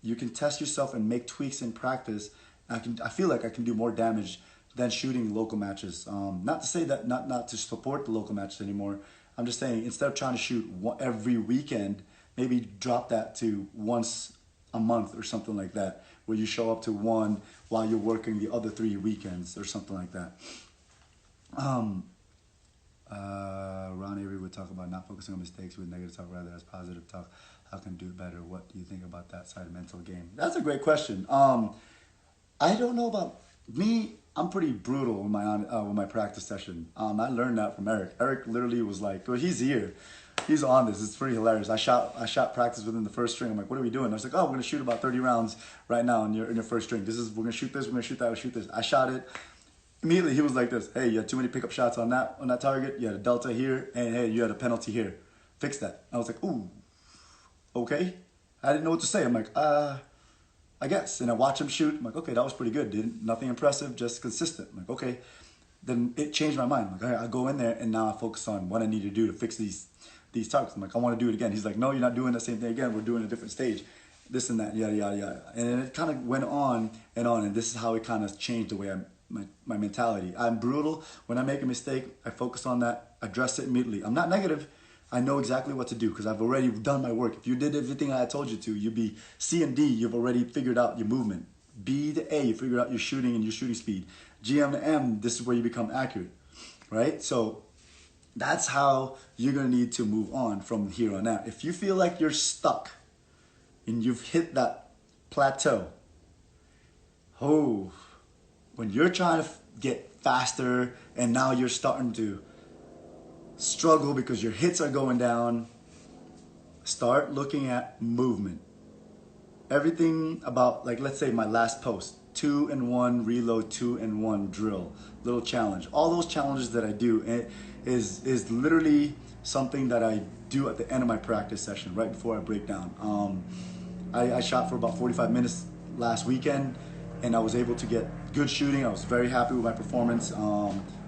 You can test yourself and make tweaks in practice. I feel like I can do more damage than shooting local matches. Not to say that not to support the local matches anymore. I'm just saying, instead of trying to shoot every weekend, maybe drop that to once a month or something like that, where you show up to one while you're working the other 3 weekends or something like that. Ron Avery would talk about not focusing on mistakes with negative talk rather as positive talk. How can do it better? What do you think about that side of mental game? That's a great question. I don't know about me. I'm pretty brutal with my practice session. I learned that from Eric. Eric literally was like, well, he's here. He's on this. It's pretty hilarious. I shot practice within the first string. I'm like, what are we doing? I was like, oh, we're gonna shoot about 30 rounds right now in your first string. We're gonna shoot this. We're gonna shoot that. We're gonna shoot this. I shot it. Immediately he was like this. Hey, you had too many pickup shots on that target. You had a delta here, and hey, you had a penalty here. Fix that. I was like, ooh, okay. I didn't know what to say. I'm like, I guess. And I watch him shoot. I'm like, okay, that was pretty good. Nothing impressive, just consistent. I'm like, okay. Then it changed my mind. I'm like, all right, I go in there and now I focus on what I need to do to fix these targets. I'm like, I want to do it again. He's like, no, you're not doing the same thing again. We're doing a different stage. This and that, yada, yada, yada. And it kind of went on. And this is how it kind of changed the way my mentality. I'm brutal. When I make a mistake, I focus on that, address it immediately. I'm not negative. I know exactly what to do because I've already done my work. If you did everything I told you to, you'd be C and D, you've already figured out your movement. B to A, you figured out your shooting and your shooting speed. GM to M, this is where you become accurate, right? So that's how you're going to need to move on from here on out. If you feel like you're stuck and you've hit that plateau, when you're trying to get faster and now you're starting to struggle because your hits are going down, start looking at movement. Everything about, like, let's say my last post, 2-and-1 reload, 2-and-1 drill, little challenge. All those challenges that I do is literally something that I do at the end of my practice session, right before I break down. I shot for about 45 minutes last weekend, and I was able to get good shooting. I was very happy with my performance.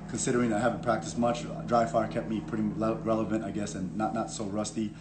Considering I haven't practiced much, dry fire kept me pretty relevant, I guess, and not so rusty.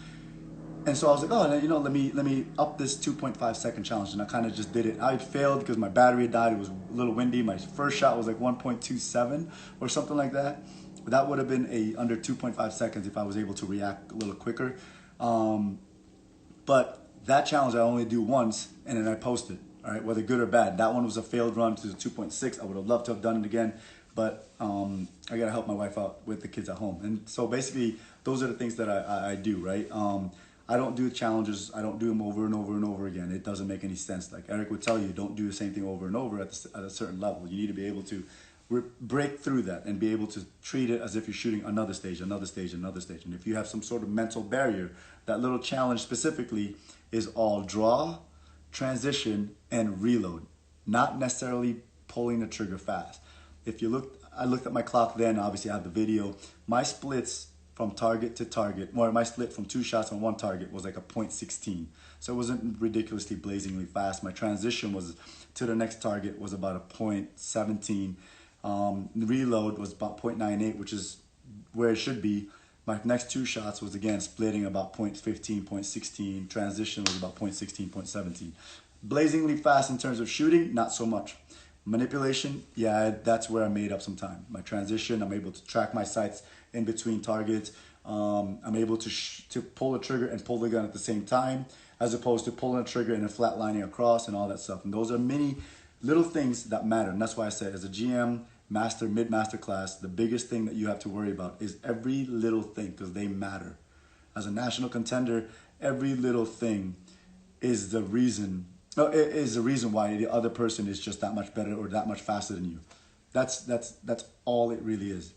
And so I was like, oh, let me up this 2.5 second challenge, and I kind of just did it. I failed because my battery had died. It was a little windy. My first shot was like 1.27 or something like that. That would have been under 2.5 seconds if I was able to react a little quicker. But that challenge I only do once, and then I post it. All right, whether good or bad. That one was a failed run to the 2.6. I would have loved to have done it again. But I gotta help my wife out with the kids at home. And so basically, those are the things that I do, right? I don't do challenges. I don't do them over and over and over again. It doesn't make any sense. Like Eric would tell you, don't do the same thing over and over at a certain level. You need to be able to break through that and be able to treat it as if you're shooting another stage, another stage, another stage. And if you have some sort of mental barrier, that little challenge specifically is all draw, transition, and reload. Not necessarily pulling the trigger fast. I looked at my clock then, obviously I have the video. My splits from target to target, or my split from 2 shots on 1 target was like a 0.16. So it wasn't ridiculously blazingly fast. My transition was to the next target was about a 0.17. Reload was about 0.98, which is where it should be. My next 2 shots was again splitting about 0.15, 0.16. Transition was about 0.16, 0.17. Blazingly fast in terms of shooting, not so much. Manipulation, yeah, that's where I made up some time. My transition, I'm able to track my sights in between targets. I'm able to pull the trigger and pull the gun at the same time, as opposed to pulling a trigger and then flatlining across and all that stuff. And those are many little things that matter. And that's why I said, as a GM, master, mid-master class, the biggest thing that you have to worry about is every little thing, because they matter. As a national contender, every little thing is the reason why the other person is just that much better or that much faster than you. That's all it really is.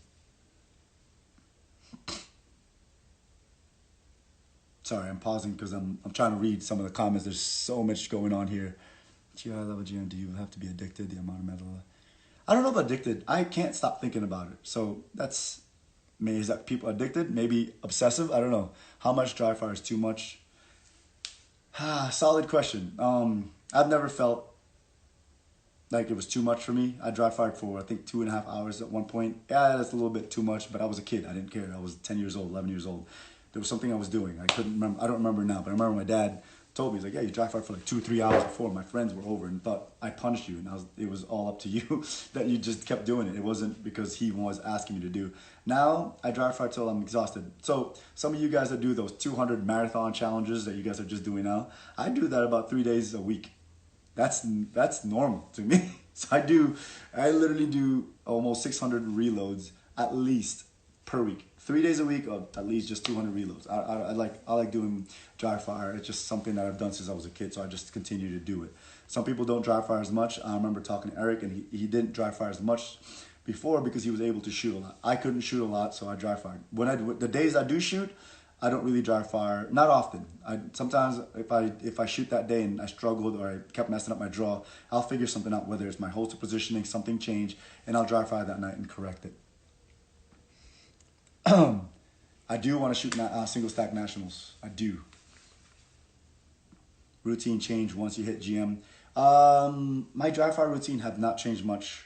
Sorry, I'm pausing because I'm trying to read some of the comments. There's so much going on here. GI level GM, do you have to be addicted? The amount of metal. I don't know about addicted. I can't stop thinking about it. So that's, maybe is that people addicted? Maybe obsessive? I don't know. How much dry fire is too much? Solid question. I've never felt like it was too much for me. I dry fired for, I think, 2.5 hours at one point. Yeah, that's a little bit too much, but I was a kid. I didn't care. I was 10 years old, 11 years old. There was something I was doing. I couldn't remember. I don't remember now, but I remember my dad told me, he's like, yeah, you dry fired for like 2 or 3 hours before. My friends were over and thought I punished you, and it was all up to you that you just kept doing it. It wasn't because he was asking me to do. Now I dry fire till I'm exhausted. So some of you guys that do those 200 marathon challenges that you guys are just doing now, I do that about 3 days a week. That's normal to me. So I literally do almost 600 reloads at least per week. 3 days a week of at least just 200 reloads. I like doing dry fire. It's just something that I've done since I was a kid, so I just continue to do it. Some people don't dry fire as much. I remember talking to Eric, and he didn't dry fire as much before because he was able to shoot a lot. I couldn't shoot a lot, so I dry fired. The days I do shoot, I don't really dry fire. Not often. Sometimes if I shoot that day and I struggled or I kept messing up my draw, I'll figure something out, whether it's my holster positioning, something changed, and I'll dry fire that night and correct it. I do want to shoot single stack nationals. I do. Routine change once you hit GM. My dry fire routine have not changed much,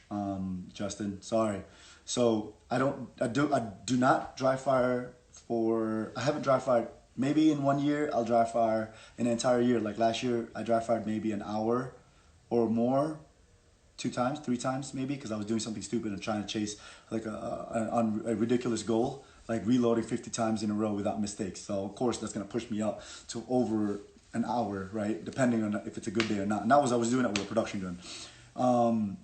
Justin. Sorry. So I do not dry fire I haven't dry fired. Maybe in 1 year I'll dry fire an entire year. Like last year I dry fired maybe an hour or more. 2 times, 3 times maybe, because I was doing something stupid and trying to chase like a ridiculous goal, like reloading 50 times in a row without mistakes. So of course that's gonna push me up to over an hour, right? Depending on if it's a good day or not. And I was doing it with a production gun.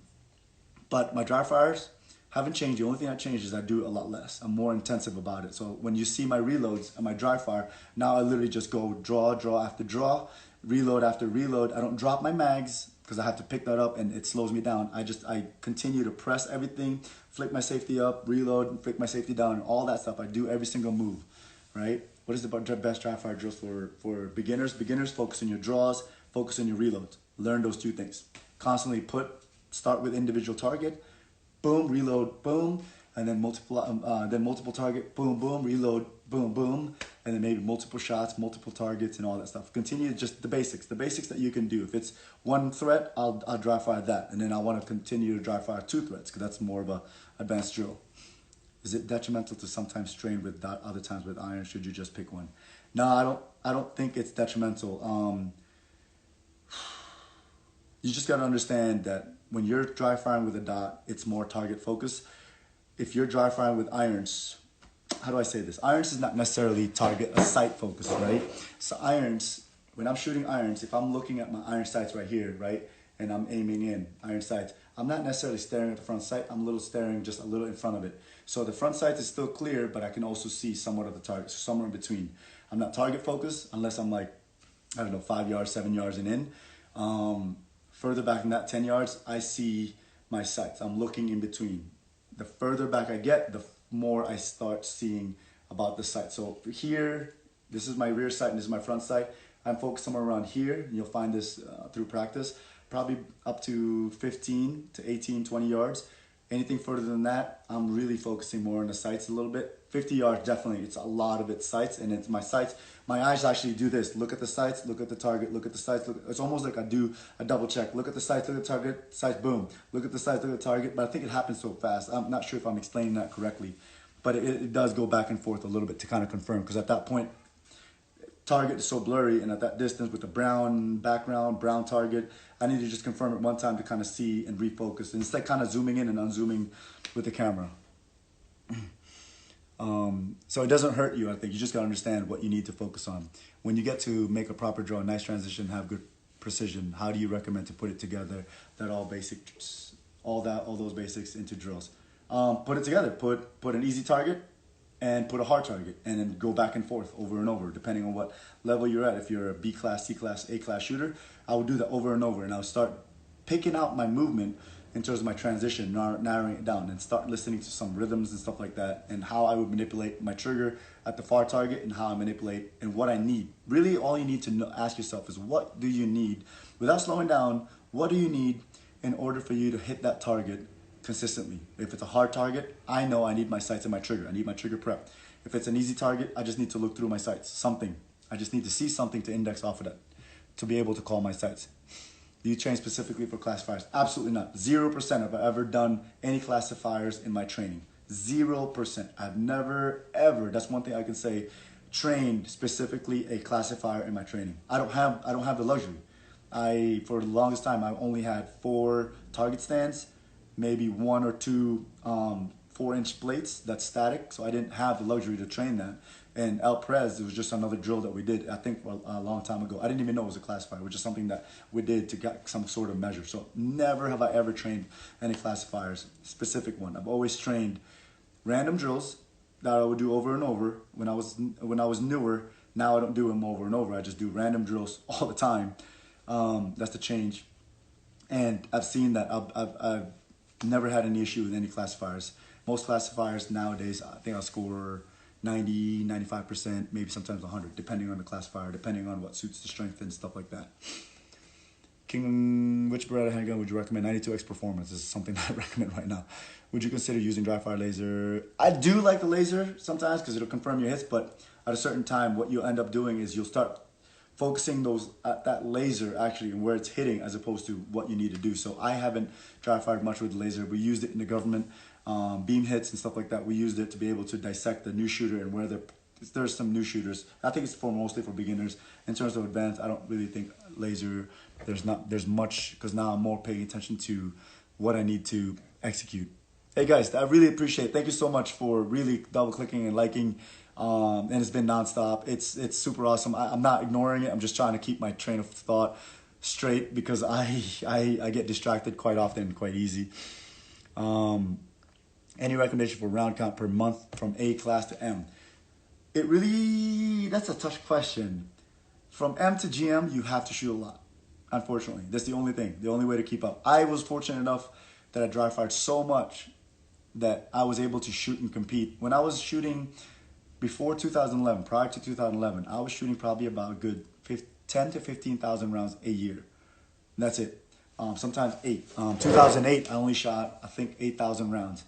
But my dry fires haven't changed. The only thing that changed is I do it a lot less. I'm more intensive about it. So when you see my reloads and my dry fire, now I literally just go draw after draw, reload after reload. I don't drop my mags because I have to pick that up and it slows me down. I continue to press everything, flick my safety up, reload, flick my safety down, and all that stuff. I do every single move, right? What is the best dry fire drills for beginners? Beginners, focus on your draws, focus on your reloads. Learn those 2 things. Constantly start with individual target, boom, reload, boom, and then multiple target, boom, boom, reload, boom, boom, and then maybe multiple shots, multiple targets, and all that stuff. Continue just the basics that you can do. If it's 1 threat, I'll dry fire that, and then I want to continue to dry fire 2 threats because that's more of a advanced drill. Is it detrimental to sometimes strain with dot, other times with iron? Should you just pick one? No, I don't think it's detrimental. You just got to understand that when you're dry firing with a dot, it's more target focus. If you're dry firing with irons, how do I say this? Irons is not necessarily a sight focus, right? So irons, when I'm shooting irons, if I'm looking at my iron sights right here, right, and I'm aiming in iron sights, I'm not necessarily staring at the front sight. I'm staring just a little in front of it. So the front sight is still clear, but I can also see somewhat of the target, so somewhere in between. I'm not target focused unless I'm like, I don't know, 5 yards, 7 yards and in. Further back than that, 10 yards, I see my sights. I'm looking in between. The further back I get, the more I start seeing about the sight. So here, this is my rear sight and this is my front sight. I'm focused somewhere around here. And you'll find this through practice, probably up to 15 to 18, 20 yards. Anything further than that, I'm really focusing more on the sights a little bit. 50 yards, definitely. It's a lot of it's sights, and it's my sights. My eyes actually do this. Look at the sights, look at the target, look at the sights. It's almost like I do a double check. Look at the sights, look at the target, sights, boom. Look at the sights, look at the target. But I think it happens so fast. I'm not sure if I'm explaining that correctly. But it does go back and forth a little bit to kind of confirm. Because at that point, target is so blurry, and at that distance with the brown background, brown target, I need to just confirm it one time to kind of see and refocus. And it's like kind of zooming in and unzooming with the camera. So it doesn't hurt you, I think. You just got to understand what you need to focus on. When you get to make a proper draw, nice transition, have good precision, how do you recommend to put it together? All those basics into drills. Put it together. Put an easy target and put a hard target, and then go back and forth over and over, depending on what level you're at. If you're a B class, C class, A class shooter, I would do that over and over, and I would start picking out my movement in terms of my transition, narrowing it down and start listening to some rhythms and stuff like that, and how I would manipulate my trigger at the far target and how I manipulate and what I need. Really, all you need to ask yourself is, what do you need? Without slowing down, what do you need in order for you to hit that target consistently? If it's a hard target, I know I need my sights and my trigger. I need my trigger prep. If it's an easy target, I just need to look through my sights, something. I just need to see something to index off of that to be able to call my sights. Do you train specifically for classifiers? Absolutely not. 0% have I ever done any classifiers in my training. 0%. I've never, ever, that's one thing I can say, trained specifically a classifier in my training. I don't have the luxury. For the longest time, I only had 4 target stands, maybe 1 or 2 4-inch plates that's static, so I didn't have the luxury to train that. And El Prez, it was just another drill that we did, I think, a long time ago. I didn't even know it was a classifier. It was just something that we did to get some sort of measure. So never have I ever trained any classifiers, specific one. I've always trained random drills that I would do over and over when I was newer. Now I don't do them over and over. I just do random drills all the time. That's the change. And I've seen that I've never had any issue with any classifiers. Most classifiers nowadays, I think I'll score 90, 95%, maybe sometimes 100, depending on the classifier, depending on what suits the strength and stuff like that. King, which Beretta handgun would you recommend? 92X Performance is something that I recommend right now. Would you consider using dry fire laser? I do like the laser sometimes because it'll confirm your hits, but at a certain time, what you'll end up doing is you'll start focusing that laser actually and where it's hitting as opposed to what you need to do. So I haven't dry fired much with the laser. We used it in the government. Beam hits and stuff like that. We used it to be able to dissect the new shooter and where there's some new shooters. I think it's mostly for beginners. In terms of advanced, I don't really think laser, there's much, because now I'm more paying attention to what I need to execute. Hey guys, I really appreciate it. Thank you so much for really double clicking and liking. And it's been nonstop. It's super awesome. I'm not ignoring it. I'm just trying to keep my train of thought straight because I get distracted quite often, quite easy. Any recommendation for round count per month from A class to M? That's a tough question. From M to GM, you have to shoot a lot. Unfortunately, that's the only thing, the only way to keep up. I was fortunate enough that I dry fired so much that I was able to shoot and compete. When I was shooting before 2011, prior to 2011, I was shooting probably about a good 10 to 15,000 rounds a year. And that's it. Sometimes 8. 2008, I only shot, I think, 8,000 rounds.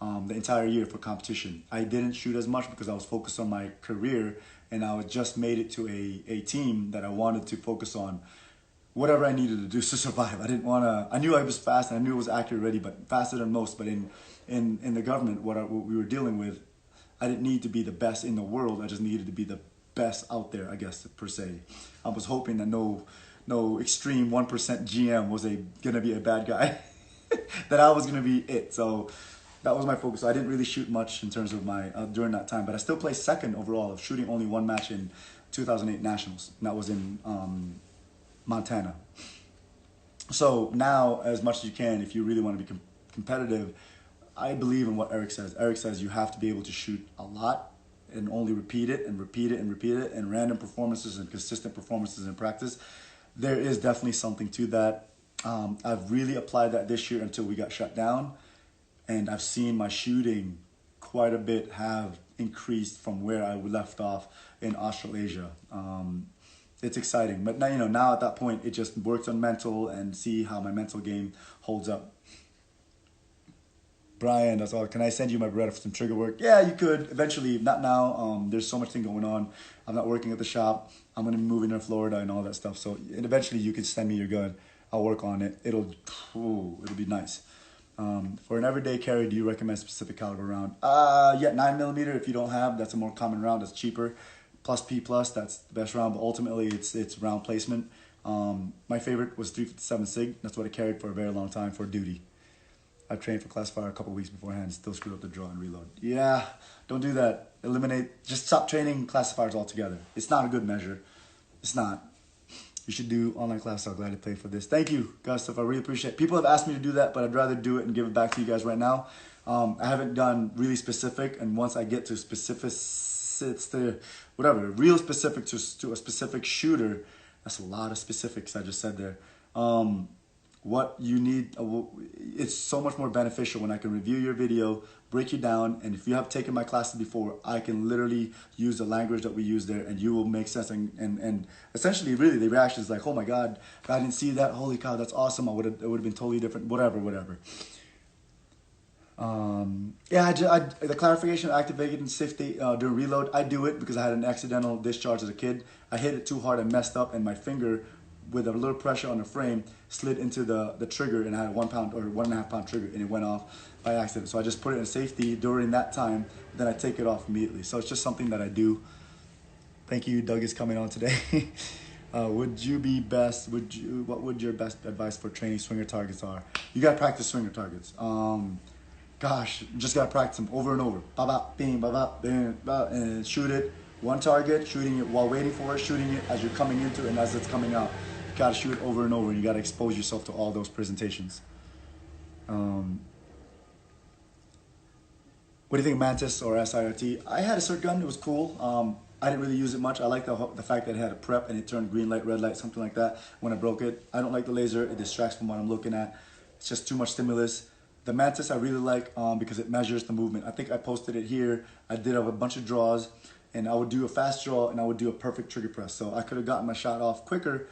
The entire year for competition. I didn't shoot as much because I was focused on my career and I just made it to a team that I wanted to focus on whatever I needed to do to survive. I knew I was fast and I knew it was accurate already, but faster than most. But in the government, what we were dealing with, I didn't need to be the best in the world. I just needed to be the best out there, I guess, per se. I was hoping that no extreme 1% GM was gonna be a bad guy, that I was gonna be it. So that was my focus. I didn't really shoot much in terms of my during that time, but I still placed second overall of shooting only 1 match in 2008 Nationals. And that was in Montana. So now, as much as you can, if you really want to be competitive, I believe in what Eric says. Eric says you have to be able to shoot a lot and only repeat it and repeat it and repeat it, and random performances and consistent performances in practice. There is definitely something to that. I've really applied that this year until we got shut down. And I've seen my shooting quite a bit have increased from where I left off in Australasia. It's exciting. But now, now at that point, it just works on mental and see how my mental game holds up. Brian, that's all. Can I send you my Beretta for some trigger work? Yeah, you could. Eventually, not now. There's so much thing going on. I'm not working at the shop. I'm going to be moving to Florida and all that stuff. So eventually, you can send me your gun. I'll work on it. It'll be nice. For an everyday carry, do you recommend a specific caliber round? Yeah, 9mm if you don't have. That's a more common round. That's cheaper. Plus P+, that's the best round. But ultimately, it's round placement. My favorite was 357 SIG. That's what I carried for a very long time for duty. I've trained for classifier a couple weeks beforehand. Still screwed up the draw and reload. Yeah, don't do that. Just stop training classifiers altogether. It's not a good measure. It's not. You should do online class. I'm glad to pay for this. Thank you, Gustav. I really appreciate it. People have asked me to do that, but I'd rather do it and give it back to you guys right now. I haven't done really specific, and once I get to real specific to a specific shooter, that's a lot of specifics I just said there. what you need. It's so much more beneficial when I can review your video, break you down, and if you have taken my classes before, I can literally use the language that we use there, and you will make sense. And essentially, really, the reaction is like, oh my God, I didn't see that. Holy cow, that's awesome. It would have been totally different. Whatever. The clarification activated and safety during reload. I do it because I had an accidental discharge as a kid. I hit it too hard and messed up, and my finger, with a little pressure on the frame, slid into the trigger, and I had a 1 pound or 1.5 pound trigger, and it went off by accident. So I just put it in safety during that time. Then I take it off immediately. So it's just something that I do. Thank you, Doug is coming on today. What would your best advice for training swinger targets are? You gotta practice swinger targets. Gosh, just gotta practice them over and over. Ba-ba, bing, ba-ba, bing, ba, and shoot it. One target, shooting it while waiting for it, shooting it as you're coming into it and as it's coming out. You gotta shoot it over and over, and you gotta expose yourself to all those presentations. What do you think of Mantis or SIRT? I had a cert gun, it was cool. I didn't really use it much. I like the fact that it had a prep and it turned green light, red light, something like that when I broke it. I don't like the laser, it distracts from what I'm looking at. It's just too much stimulus. The Mantis I really like because it measures the movement. I think I posted it here. I did a bunch of draws, and I would do a fast draw and I would do a perfect trigger press. So I could have gotten my shot off quicker,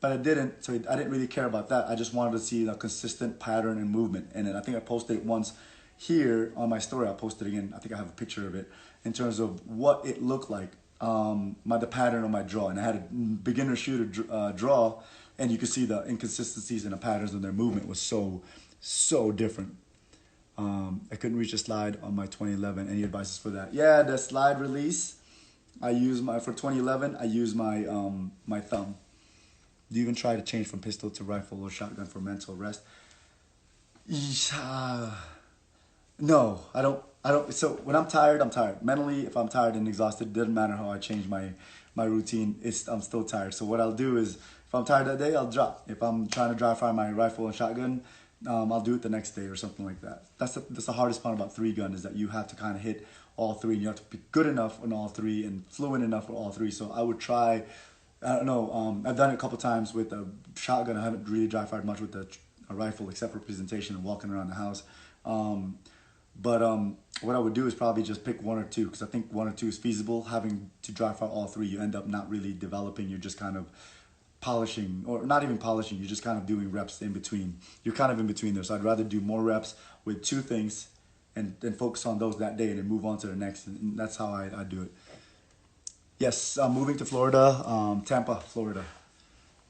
but I didn't. So I didn't really care about that. I just wanted to see a consistent pattern and movement. And then I think I posted it once here on my story. I'll post it again. I think I have a picture of it in terms of what it looked like, the pattern on my draw. And I had a beginner shooter draw, and you could see the inconsistencies and the patterns in their movement was so different. I couldn't reach a slide on my 2011. Any advices for that? Yeah, the slide release. For 2011, I use my my thumb. Do you even try to change from pistol to rifle or shotgun for mental rest? No, I don't. So when I'm tired, I'm tired. Mentally, if I'm tired and exhausted, it doesn't matter how I change my routine. I'm still tired. So what I'll do is, if I'm tired that day, I'll drop. If I'm trying to dry fire my rifle and shotgun, I'll do it the next day or something like that. That's the hardest part about 3-gun is that you have to kind of hit all three, and you have to be good enough on all three and fluent enough with all three. So I would try. I don't know. I've done it a couple times with a shotgun. I haven't really dry fired much with a rifle except for presentation and walking around the house. But what I would do is probably just pick 1 or 2, because I think 1 or 2 is feasible. Having to dry fire all 3, you end up not really developing. You're just kind of polishing, or not even polishing. You're just kind of doing reps in between. You're kind of in between there. So I'd rather do more reps with 2 things and focus on those that day and then move on to the next. And that's how I do it. Yes, I'm moving to Florida, Tampa, Florida.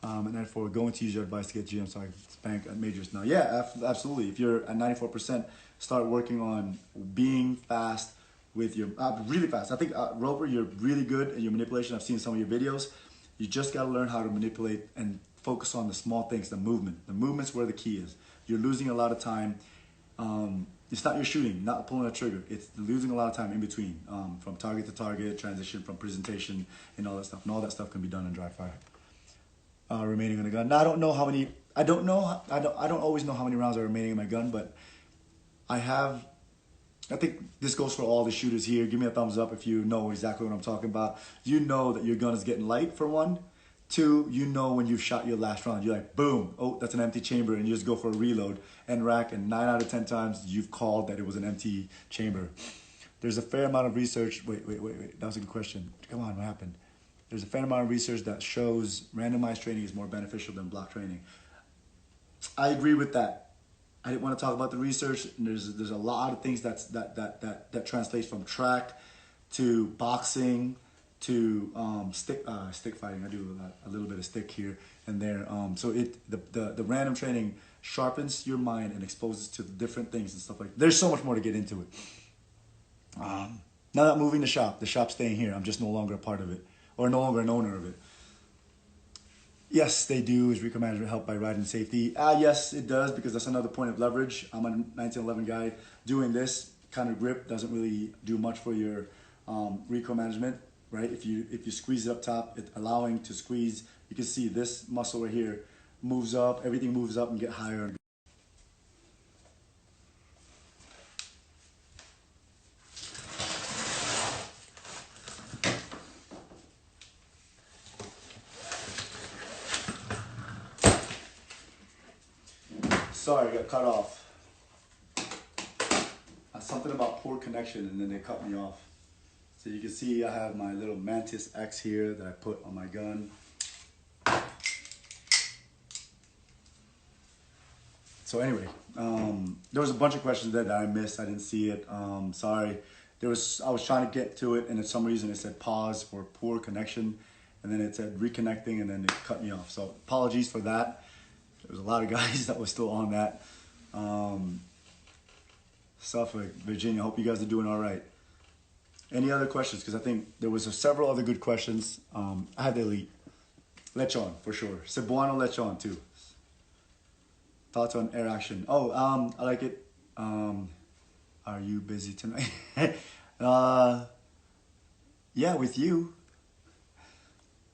And therefore, going to use your advice to get GM so I can spank at majors now. Yeah, absolutely. If you're at 94%, start working on being fast with your, really fast. I think, Roper, you're really good at your manipulation. I've seen some of your videos. You just got to learn how to manipulate and focus on the small things, the movement. The movement's where the key is. You're losing a lot of time. It's not your shooting, not pulling a trigger. It's losing a lot of time in between, from target to target, transition from presentation, and all that stuff. And all that stuff can be done in dry fire. Remaining on the gun. Now I don't know how many. I don't always know how many rounds are remaining in my gun, but I think this goes for all the shooters here. Give me a thumbs up if you know exactly what I'm talking about. You know that your gun is getting light, for 1. 2, you know when you've shot your last round. You're like, boom, oh, that's an empty chamber, and you just go for a reload and rack, and 9 out of 10 times you've called that it was an empty chamber. There's a fair amount of research. Wait. That was a good question. Come on, what happened? There's a fair amount of research that shows randomized training is more beneficial than block training. I agree with that. I didn't want to talk about the research. And there's a lot of things that translates from track to boxing to stick fighting. I do a little bit of stick here and there. So the random training sharpens your mind and exposes to different things and stuff like that. There's so much more to get into it. Now that I'm moving the shop's staying here. I'm just no longer a part of it, or no longer an owner of it. Yes, they do. Is recon management help by riding safety? Yes, it does, because that's another point of leverage. I'm a 1911 guy. Doing this kind of grip doesn't really do much for your recon management, right? If you squeeze it up top, it's allowing to squeeze. You can see this muscle right here moves up. Everything moves up and get higher. sorry, I got cut off. Something about poor connection, and then they cut me off. So you can see I have my little Mantis X here that I put on my gun. So anyway, there was a bunch of questions that I missed. I didn't see it. Sorry. I was trying to get to it, and for some reason it said pause for poor connection, and then it said reconnecting, and then it cut me off. So apologies for that. There was a lot of guys that were still on that. Suffolk, Virginia, hope you guys are doing all right. Any other questions? Because I think there was several other good questions. I had the elite. Lechon, for sure. Cebuano lechon, too. Thoughts on air action? Oh, I like it. Are you busy tonight? Yeah, with you.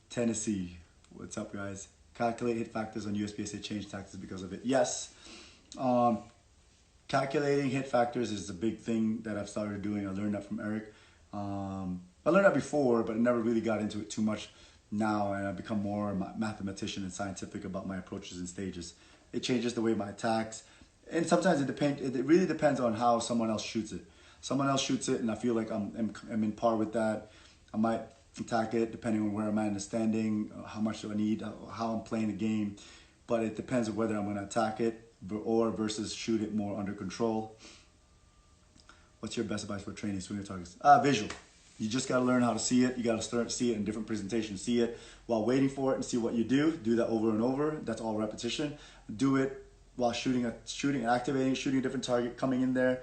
Tennessee. What's up, guys? Calculate hit factors on USPSA change taxes because of it. Yes. Calculating hit factors is a big thing that I've started doing. I learned that from Eric. I learned that before, but I never really got into it too much now, and I've become more mathematician and scientific about my approaches and stages. It changes the way my attacks, and sometimes it really depends on how someone else shoots it. Someone else shoots it, and I feel like I'm in par with that. I might attack it depending on where I'm at in the standing, how much do I need, how I'm playing the game. But it depends on whether I'm going to attack it or versus shoot it more under control. What's your best advice for training swinger targets? Visual. You just got to learn how to see it. You got to start see it in different presentations. See it while waiting for it and see what you do. Do that over and over. That's all repetition. Do it while shooting, activating, shooting a different target, coming in there,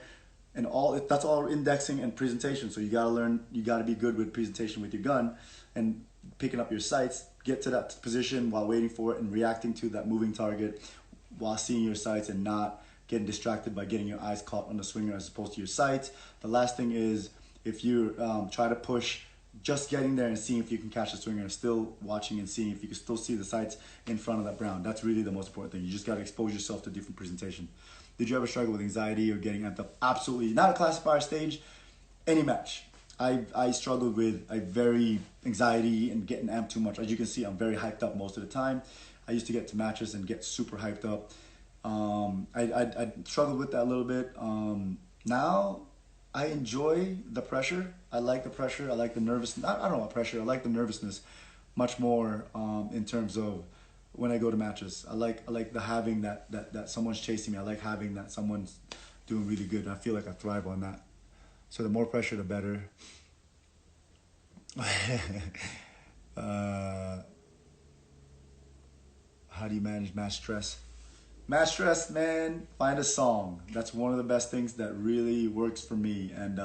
and that's all indexing and presentation. So you got to learn. You got to be good with presentation with your gun and picking up your sights. Get to that position while waiting for it and reacting to that moving target while seeing your sights and not getting distracted by getting your eyes caught on the swinger as opposed to your sights. The last thing is, if you try to push, just getting there and seeing if you can catch the swinger and still watching and seeing if you can still see the sights in front of that brown. That's really the most important thing. You just got to expose yourself to different presentation. Did you ever struggle with anxiety or getting amped up? Absolutely. Not a classifier stage, any match. I struggled with a very anxiety and getting amped too much. As you can see, I'm very hyped up most of the time. I used to get to matches and get super hyped up. I struggled with that a little bit. Now I enjoy the pressure. I like the pressure. I like the nervousness. I don't know about pressure. I like the nervousness much more in terms of when I go to matches. I like having that someone's chasing me. I like having that someone's doing really good. I feel like I thrive on that. So the more pressure, the better. How do you manage match stress? Match stress, man, find a song. That's one of the best things that really works for me. And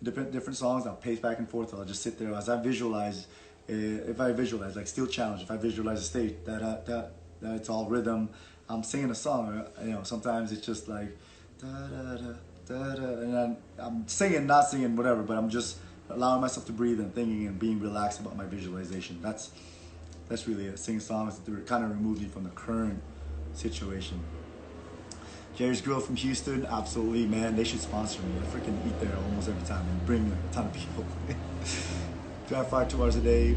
different songs, I'll pace back and forth. I'll just sit there as I visualize. If I visualize, like Steel Challenge, if I visualize a stage, that it's all rhythm. I'm singing a song. Sometimes it's just like da da da da da, and I'm singing, not singing, whatever. But I'm just allowing myself to breathe and thinking and being relaxed about my visualization. That's really it. Singing songs that kind of remove me from the current situation. Jerry's Grill from Houston, absolutely, man. They should sponsor me. I freaking eat there almost every time and bring a ton of people. Do I fire 2 hours a day?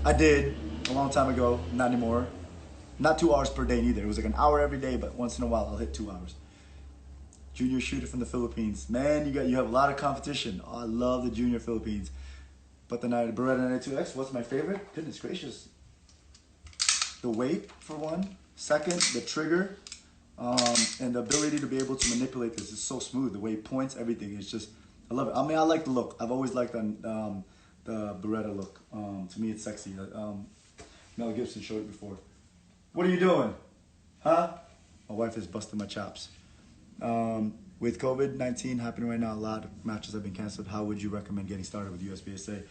I did a long time ago, not anymore. Not 2 hours per day neither. It was like an hour every day, but once in a while I'll hit 2 hours. Junior shooter from the Philippines. Man, you have a lot of competition. Oh, I love the junior Philippines. But the Beretta 92X, what's my favorite? Goodness gracious. The weight, for one. Second, the trigger. And the ability to be able to manipulate this is so smooth. The way it points, everything. It's just, I love it. I mean, I like the look. I've always liked the Beretta look. To me, it's sexy. Mel Gibson showed it before. What are you doing? Huh? My wife is busting my chops. With COVID-19 happening right now, a lot of matches have been canceled. How would you recommend getting started with USPSA?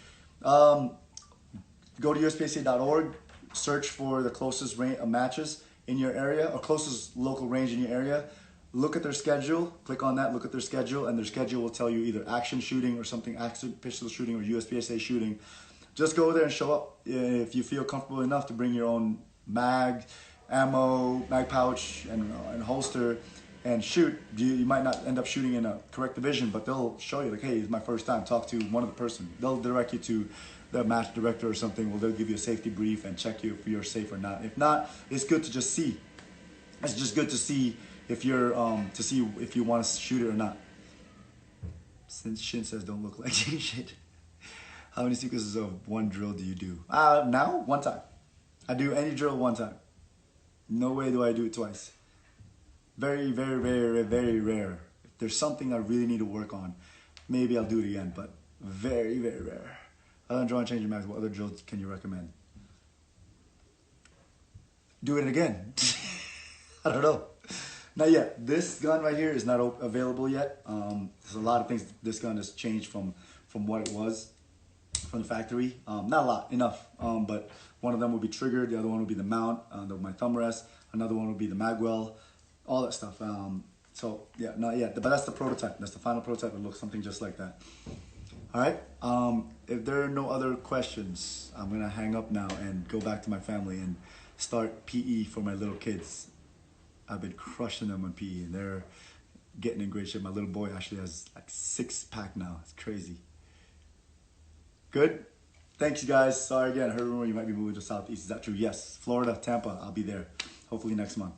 Go to USPSA.org, search for the closest range of matches in your area or closest local range in your area. Look at their schedule, click on that, look at their schedule, and their schedule will tell you either action shooting or something, action pistol shooting or USPSA shooting. Just go there and show up if you feel comfortable enough to bring your own mag, ammo, mag pouch, and holster and shoot. You might not end up shooting in a correct division, but they'll show you like, hey, it's my first time. Talk to one of the person. They'll direct you to the match director or something. Well, they'll give you a safety brief and check you if you're safe or not. If not, it's good to just see. It's just good to see if you're to see if you want to shoot it or not. Since Shin says don't look like shit. How many sequences of one drill do you do? Now, one time. I do any drill one time. No way do I do it twice. Very, very, very, very rare. If there's something I really need to work on, maybe I'll do it again, but very, very rare. Other than drawing changing mags, what other drills can you recommend? Do it again. I don't know. Not yet. This gun right here is not available yet. There's a lot of things. This gun has changed from what it was from the factory. Not a lot, enough. But one of them will be triggered. The other one will be the mount, my thumb rest. Another one will be the magwell, all that stuff. So yeah, not yet. But that's the prototype. That's the final prototype. It looks something just like that. All right. If there are no other questions, I'm gonna hang up now and go back to my family and start PE for my little kids. I've been crushing them on PE, and they're getting in great shape. My little boy actually has like 6-pack now. It's crazy. Good. Thanks, you guys. Sorry again. I heard a rumor you might be moving to Southeast. Is that true? Yes. Florida, Tampa. I'll be there. Hopefully next month.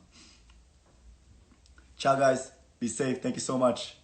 Ciao, guys. Be safe. Thank you so much.